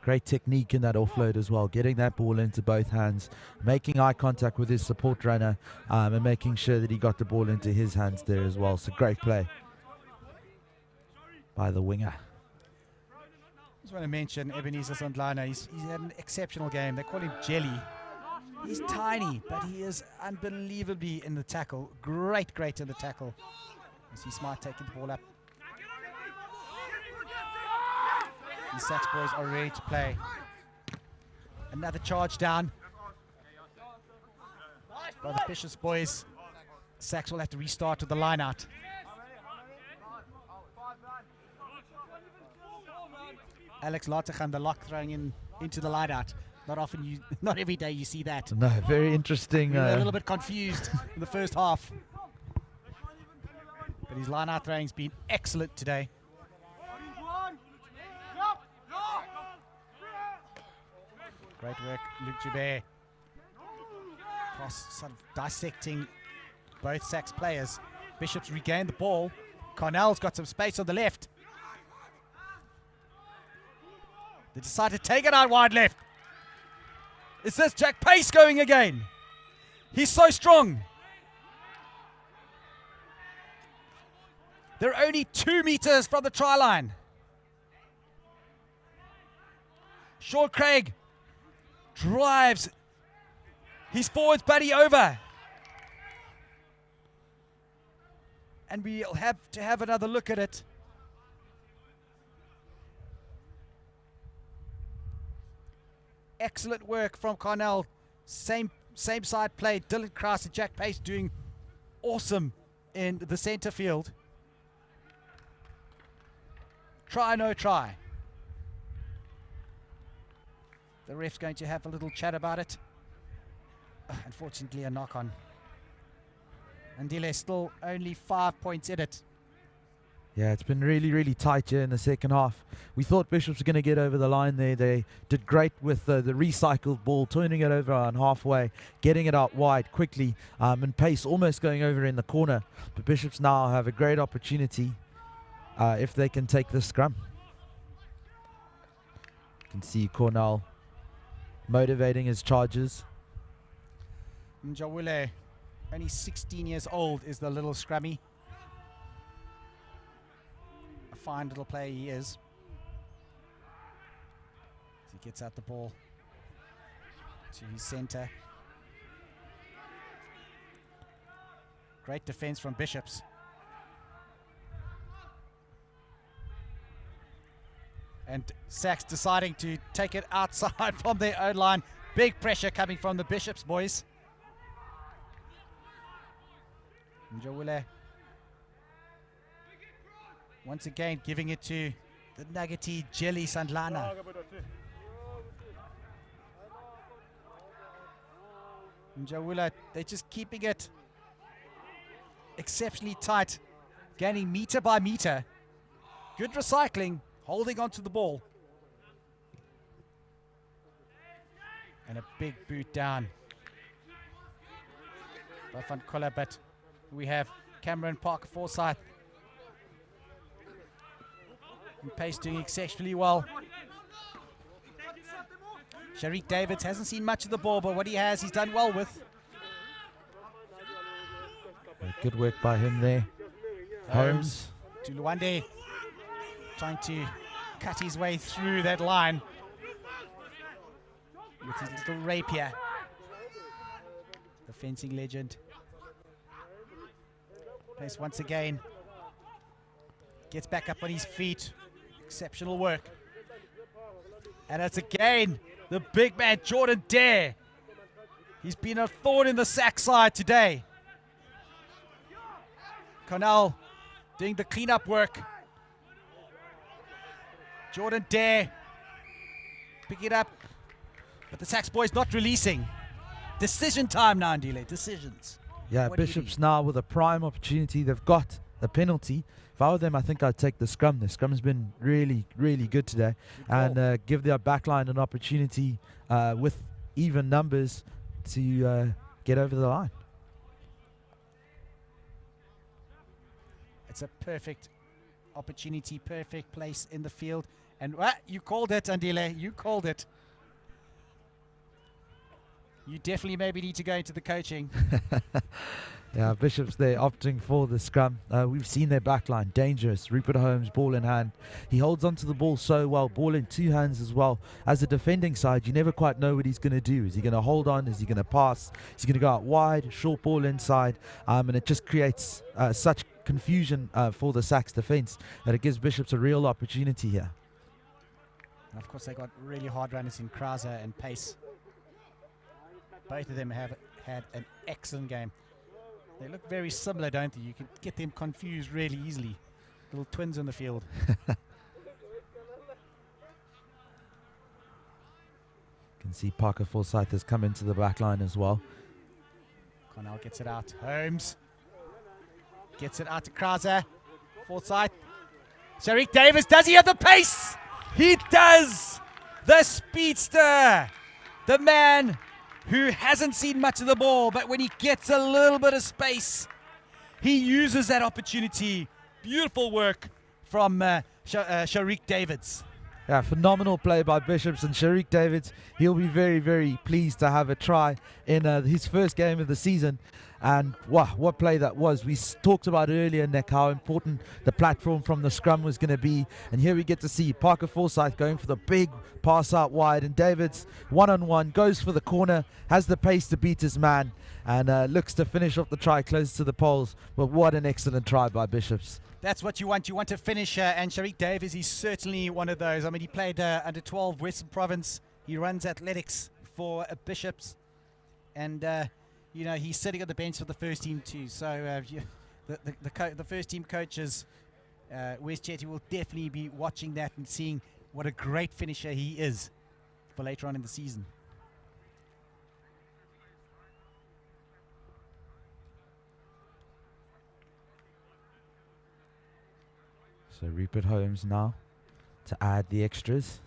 Great technique in that offload as well, getting that ball into both hands, making eye contact with his support runner, and making sure that he got the ball into his hands there as well. So great play by the winger. I just want to mention Ebenezer Sondlana. He's had an exceptional game. They call him Jelly. He's tiny, but he is unbelievably in the tackle. Great in the tackle. You see Smart taking the ball up. The SACS boys are ready to play. Another charge down by the Bishops boys. SACS will have to restart with the line out. Alex Latachan, the lock throwing into the line out. Not every day you see that. No, very interesting. We were a little bit confused in the first half. But his line out throwing's been excellent today. Great work, Luke Joubert. Cross sort of dissecting both SACS players. Bishops regained the ball. Cornell's got some space on the left. They decide to take it out wide left. Is this Jack Pace going again? He's so strong. They're only 2 meters from the try line. Sean Craig drives his forwards buddy over. And we'll have to have another look at it. Excellent work from Cornell. Same side play. Dylan Kraus and Jack Pace doing awesome in the center field. Try, no try. The ref's going to have a little chat about it. Unfortunately, a knock on. Andile still only 5 points in it. Yeah, it's been really, really tight here in the second half. We thought Bishops were going to get over the line there. They did great with the recycled ball, turning it over on halfway, getting it out wide quickly, and Pace almost going over in the corner. But Bishops now have a great opportunity if they can take this scrum. You can see Cornell motivating his charges. Njawule, only 16 years old, is the little scrummy. A fine little player he is. As he gets out the ball to his center. Great defense from Bishops. And SACS deciding to take it outside from their own line. Big pressure coming from the Bishops boys. Njawule once again giving it to the nuggety Jelly Sandlana. Njawule, they're just keeping it exceptionally tight. gaining meter by meter. Good recycling, holding onto the ball. And a big boot down by Van Koller, but we have Cameron Parker Forsyth. And Pace doing exceptionally well. Sharik Davids hasn't seen much of the ball, but what he has, he's done well with. Good work by him there. Holmes. To Luande, trying to cut his way through that line with his little rapier. The fencing legend. Pace once again. Gets back up on his feet. Exceptional work. And it's again the big man, Jordan Dare. He's been a thorn in the SACS side today. Cornell doing the cleanup work. Jordan Dare pick it up, but the SACS boys not releasing. Decision time now, Ndile. Decisions. Yeah, Bishops now with a prime opportunity. They've got a penalty. If I were them, I think I'd take the scrum. The scrum has been really, really good today. And give their backline an opportunity with even numbers to get over the line. It's a perfect opportunity, perfect place in the field. And you called it, Andile. You called it. You definitely maybe need to go into the coaching. Yeah, Bishops there opting for the scrum. We've seen their backline, dangerous. Rupert Holmes, ball in hand. He holds onto the ball so well, ball in two hands as well. As a defending side, you never quite know what he's going to do. Is he going to hold on? Is he going to pass? Is he going to go out wide? Short ball inside. And it just creates such confusion for the SACS defense that it gives Bishops a real opportunity here. And of course, they got really hard runners in Krauser and Pace. Both of them have had an excellent game. They look very similar, don't they? You can get them confused really easily. Little twins in the field. Can see Parker Forsyth has come into the back line as well. Cornell gets it out. Holmes gets it out to Krauser. Forsyth. Sharik Davis, does he have the pace? He does! The speedster! The man who hasn't seen much of the ball, but when he gets a little bit of space, he uses that opportunity. Beautiful work from Sharik Davids. Yeah, phenomenal play by Bishops, and Sharik Davids, he'll be very, very pleased to have a try in his first game of the season. And wow, what play that was. We talked about earlier, Nick, how important the platform from the scrum was going to be. And here we get to see Parker Forsyth going for the big pass out wide. And Davids, one-on-one, goes for the corner, has the pace to beat his man, and looks to finish off the try close to the poles. But what an excellent try by Bishops. That's what you want. You want a finisher, and Sharik Davis is certainly one of those. I mean, he played under 12 Western Province. He runs athletics for Bishops. And you know, he's sitting on the bench for the first team too. So the first team coaches, Wes Chetty, will definitely be watching that and seeing what a great finisher he is for later on in the season. So Rupert Holmes now to add the extras.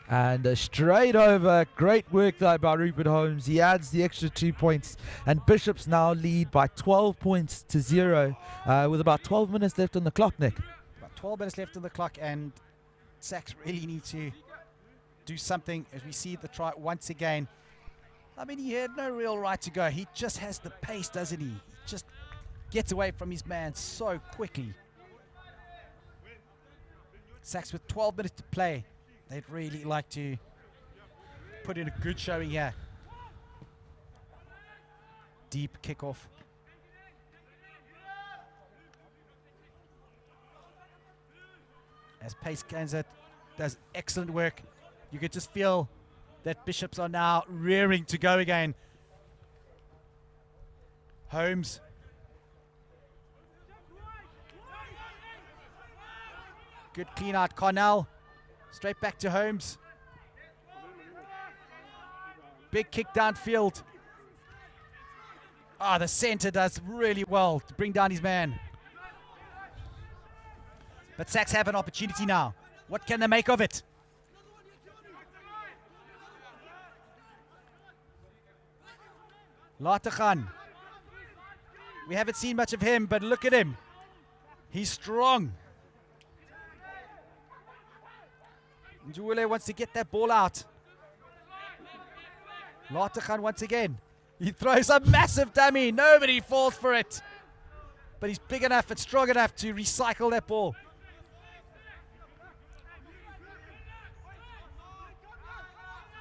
And straight over, great work there by Rupert Holmes. He adds the extra 2 points, and Bishops now lead by 12 points to 0 with about 12 minutes left on the clock, Nick. About 12 minutes left on the clock, and SACS really need to do something as we see the try once again. I mean, he had no real right to go. He just has the pace, doesn't he? He just gets away from his man so quickly. SACS with 12 minutes to play. They'd really like to put in a good showing here. Deep kickoff. As Pace Kanza does excellent work, you could just feel that Bishops are now rearing to go again. Holmes. Good clean out, Cornell. Straight back to Holmes. Big kick downfield. Ah, the centre does really well to bring down his man. But SACS have an opportunity now. What can they make of it? Lateghan. We haven't seen much of him, but look at him. He's strong. Njule wants to get that ball out. Lateghan once again. He throws a massive dummy. Nobody falls for it. But he's big enough and strong enough to recycle that ball.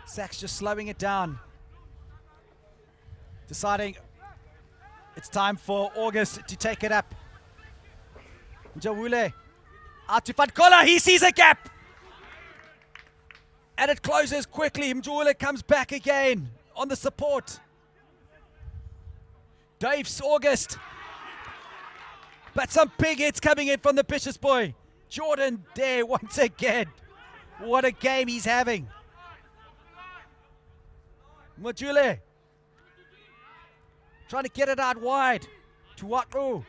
SACS just slowing it down. Deciding it's time for August to take it up. Njawule out to Fankola. He sees a gap. And it closes quickly. Mjawule comes back again on the support. Dave's August. But some big hits coming in from the Bishop's boy. Jordan Dare once again. What a game he's having. Mjawule trying to get it out wide to Watu.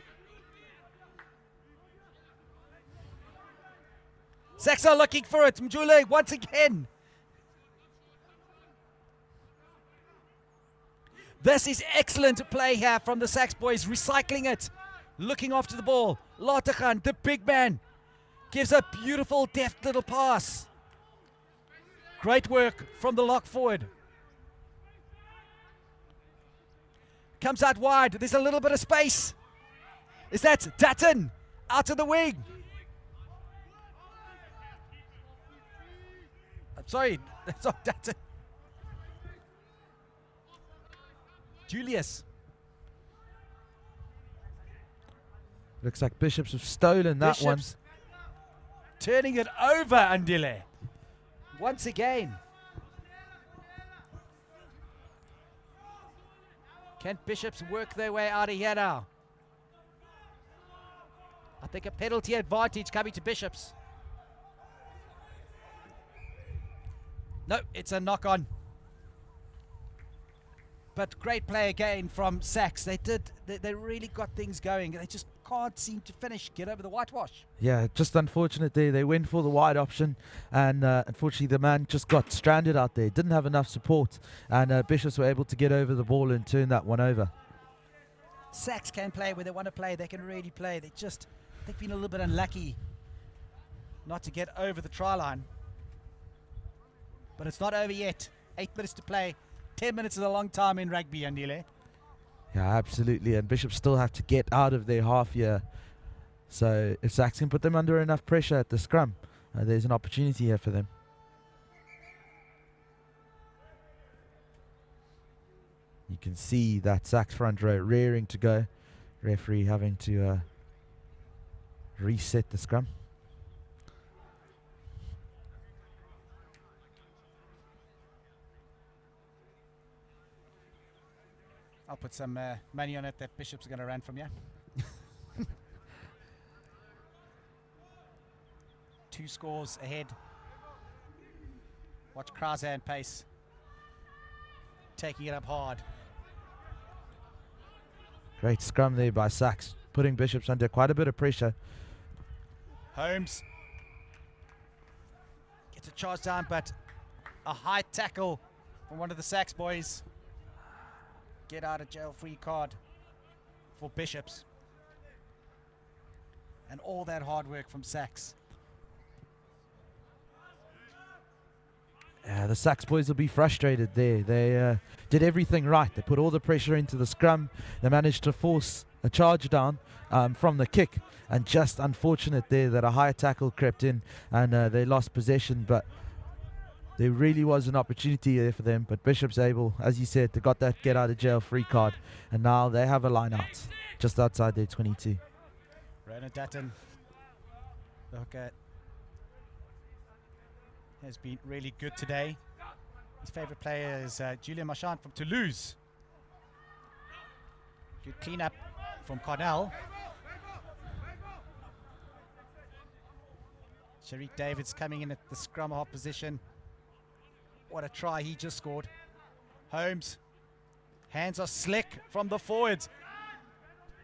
SACS are looking for it. Mjawule once again. This is excellent play here from the SACS boys, recycling it, looking after the ball. Lateghan, the big man, gives a beautiful, deft little pass. Great work from the lock forward. Comes out wide. There's a little bit of space. Is that Dutton out of the wing? I'm sorry, that's not Dutton. Julius. Looks like Bishops have stolen that one. Turning it over, Andile. Once again. Can Bishops work their way out of here now? I think a penalty advantage coming to Bishops. No, it's a knock on. But great play again from SACS. They really got things going. They just can't seem to finish, get over the whitewash. Yeah, just unfortunate there. They went for the wide option, and unfortunately the man just got stranded out there. Didn't have enough support, and Bishops were able to get over the ball and turn that one over. SACS can play where they want to play. They can really play. They've been a little bit unlucky not to get over the try line. But it's not over yet. 8 minutes to play. 10 minutes is a long time in rugby, Andile. Yeah, absolutely. And Bishops still have to get out of their half here. So if SACS can put them under enough pressure at the scrum, there's an opportunity here for them. You can see that SACS front row rearing to go. Referee having to reset the scrum. I'll put some money on it that Bishops are going to run from here. 2 scores ahead. Watch Krause and Pace taking it up hard. Great scrum there by SACS, putting Bishops under quite a bit of pressure. Holmes gets a charge down, but a high tackle from one of the SACS boys. Get out of jail free card for Bishops. And all that hard work from SACS. The SACS boys will be frustrated there. They did everything right. They put all the pressure into the scrum. They managed to force a charge down from the kick. And just unfortunate there that a high tackle crept in and they lost possession. But there really was an opportunity there for them. But Bishops able, as you said, they got that get out of jail free card. And now they have a line out just outside their 22. Ronan Dutton, the hooker, has been really good today. His favorite player is Julian Marchand from Toulouse. Good cleanup from Cornell. Sharik Davids coming in at the scrum half position. What a try he just scored. Holmes Hands are slick from the forwards.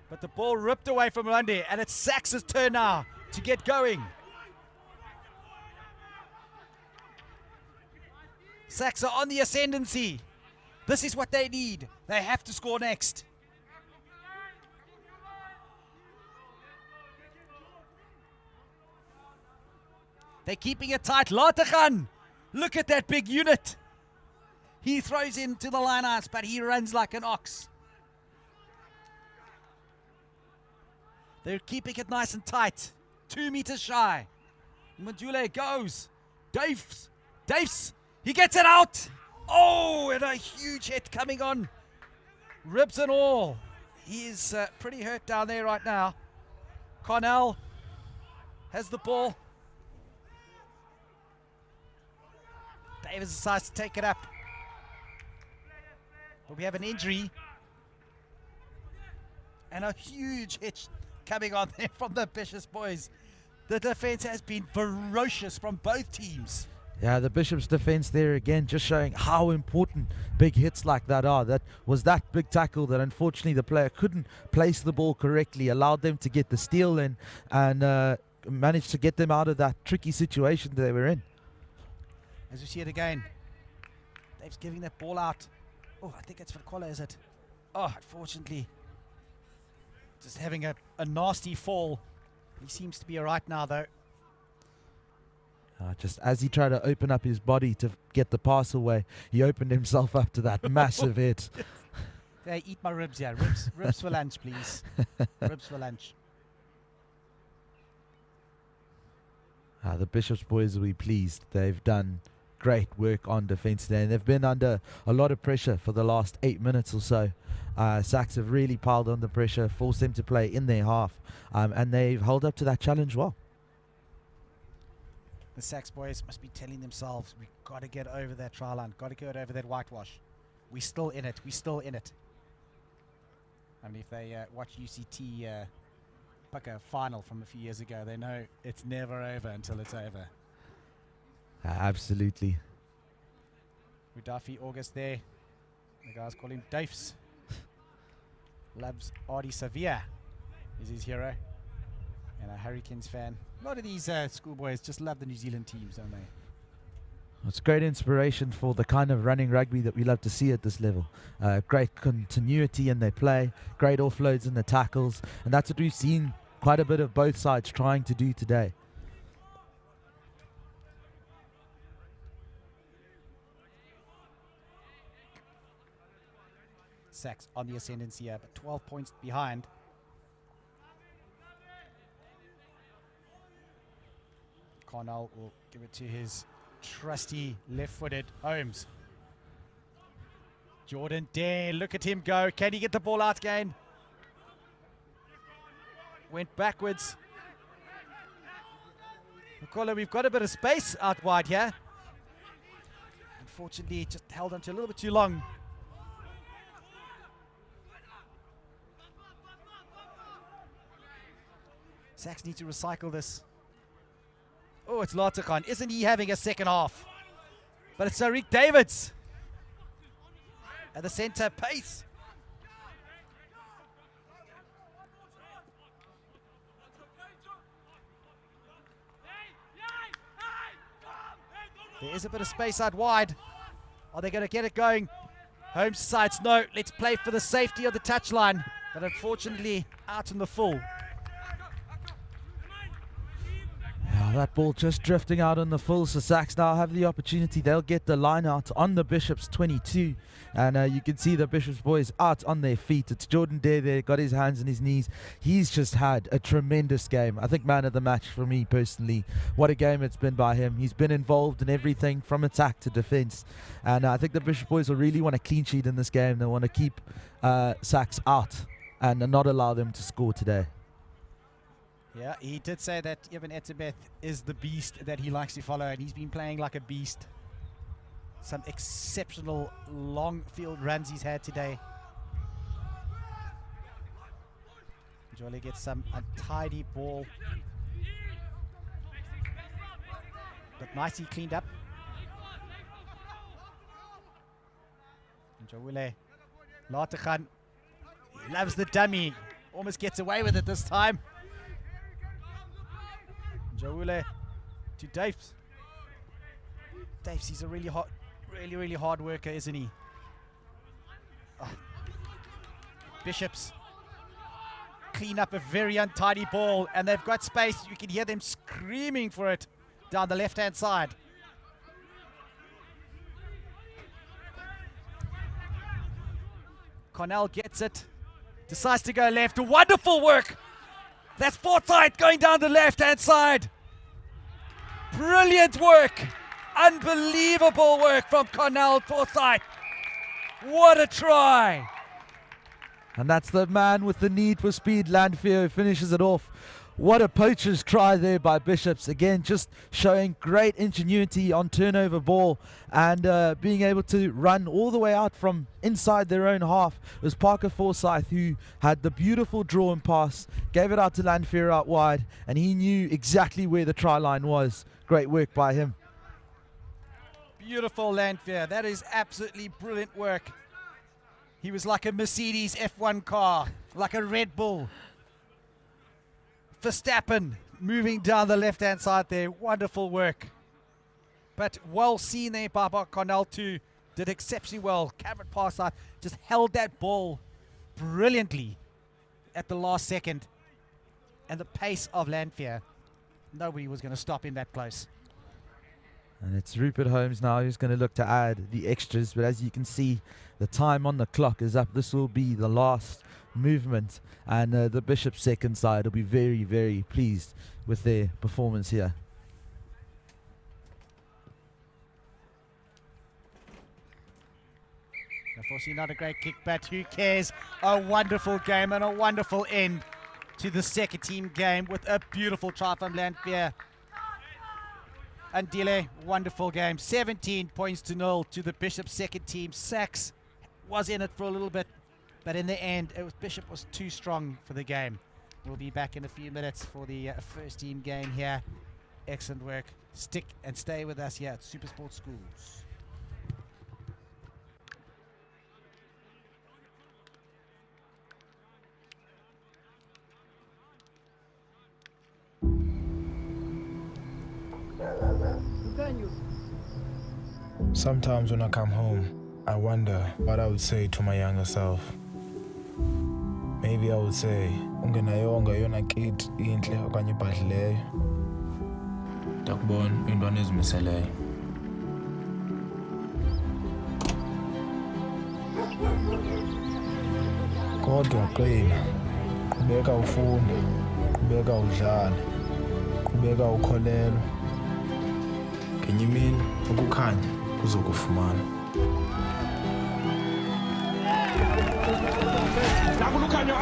But the ball ripped away from Lundy, and it's SACS' turn now to get going. SACS are on the ascendancy. This is what they need. They have to score next. They're keeping it tight. Lategan, look at that big unit. He throws into the lineouts, but he runs like an ox. They're keeping it nice and tight. 2 meters shy. Mjule goes. Daves. He gets it out. Oh, and a huge hit coming on. Ribs and all. He is pretty hurt down there right now. Cornell has the ball. Davis decides to take it up. But we have an injury. And a huge hit coming on there from the Bishops boys. The defense has been ferocious from both teams. Yeah, the Bishops defense there again, just showing how important big hits like that are. That was that big tackle that unfortunately the player couldn't place the ball correctly, allowed them to get the steal in, and managed to get them out of that tricky situation they were in. As we see it again, Dave's giving that ball out. Oh, I think it's for Kola, is it? Oh, unfortunately, just having a nasty fall. He seems to be all right now, though. Just as he tried to open up his body to get the pass away, he opened himself up to that massive hit. Hey, eat my ribs, yeah. Ribs for lunch, please. Ribs for lunch. The Bishops boys will be pleased. They've done great work on defense today, and they've been under a lot of pressure for the last 8 minutes or so. SACS have really piled on the pressure, forced them to play in their half, and they've held up to that challenge well. The SACS boys must be telling themselves, we've got to get over that try line, got to get over that whitewash. We're still in it, we're still in it. I mean, if they watch UCT Pucker final from a few years ago, they know it's never over until it's over. Absolutely. Mudafi August there. The guys call him Daves. Loves Artie Sevilla is his hero. And a Hurricanes fan. A lot of these schoolboys just love the New Zealand teams, don't they? It's great inspiration for the kind of running rugby that we love to see at this level. Great continuity in their play, great offloads in the tackles, and that's what we've seen quite a bit of both sides trying to do today. SACS on the ascendancy here, but 12 points behind. Cornell will give it to his trusty left-footed Holmes. Jordan Dare, look at him go. Can he get the ball out again? Went backwards. Nicola, we've got a bit of space out wide here. Unfortunately, it just held onto a little bit too long. SACS need to recycle this. Oh, it's Lategan. Isn't he having a second half? But it's Tariq Davids at the center pace. There is a bit of space out wide. Are they going to get it going? Holmes decides, no, let's play for the safety of the touchline. But unfortunately, out in the full. That ball just drifting out on the full, so SACS now have the opportunity. They'll get the line out on the Bishops 22, and you can see the Bishops boys out on their feet. It's Jordan Dare there, got his hands on his knees. He's just had a tremendous game. I think man of the match for me personally. What a game it's been by him. He's been involved in everything from attack to defense, and I think the Bishops boys will really want a clean sheet in this game. They want to keep SACS out and not allow them to score today. Yeah, he did say that Eben Etzebeth is the beast that he likes to follow, and he's been playing like a beast. Some exceptional long field runs he's had today. Jolie gets some untidy ball, but nicely cleaned up. Njawule Latergan, he loves the dummy. Almost gets away with it this time. Jaule to Daves. Daves, he's a really hard worker, isn't he? Oh. Bishops clean up a very untidy ball, and they've got space. You can hear them screaming for it down the left-hand side. Cornell gets it, decides to go left. Wonderful work. That's Forsyth going down the left-hand side. Brilliant work. Unbelievable work from Cornell Forsyth. What a try. And that's the man with the need for speed, Landfear, who finishes it off. What a poacher's try there by Bishops. Again, just showing great ingenuity on turnover ball and being able to run all the way out from inside their own half. It was Parker Forsyth who had the beautiful draw and pass, gave it out to Landfear out wide, and he knew exactly where the try line was. Great work by him. Beautiful Landfear. That is absolutely brilliant work. He was like a Mercedes F1 car, like a Red Bull. Verstappen moving down the left-hand side there. Wonderful work. But well seen there by Cornell too. Did exceptionally well. Cameron Forsyth just held that ball brilliantly at the last second. And the pace of Landfear, nobody was going to stop him that close. And it's Rupert Holmes now who's going to look to add the extras. But as you can see, the time on the clock is up. This will be the last movement. And the Bishop's second side will be very, very pleased with their performance here. Unfortunately, not a great kick, but who cares? A wonderful game and a wonderful end to the second team game with a beautiful try from Landfear. And Dile, wonderful game. 17 points to 0 to the Bishop's second team. SACS was in it for a little bit, but in the end, Bishop was too strong for the game. We'll be back in a few minutes for the first team game here. Excellent work. Stick and stay with us here at Supersport Schools. Sometimes when I come home, I wonder what I would say to my younger self. Maybe I would say, ungenayonga yona kid inhle okanye ibhadlileyo. Ndakubona intwana ezimiseleyo. Kodwa qina, qhubeka ufunda, qhubeka udlala, qhubeka ukholelwa. Ngenye imini ukukhanya kuzokufumana. Nakulukhanyo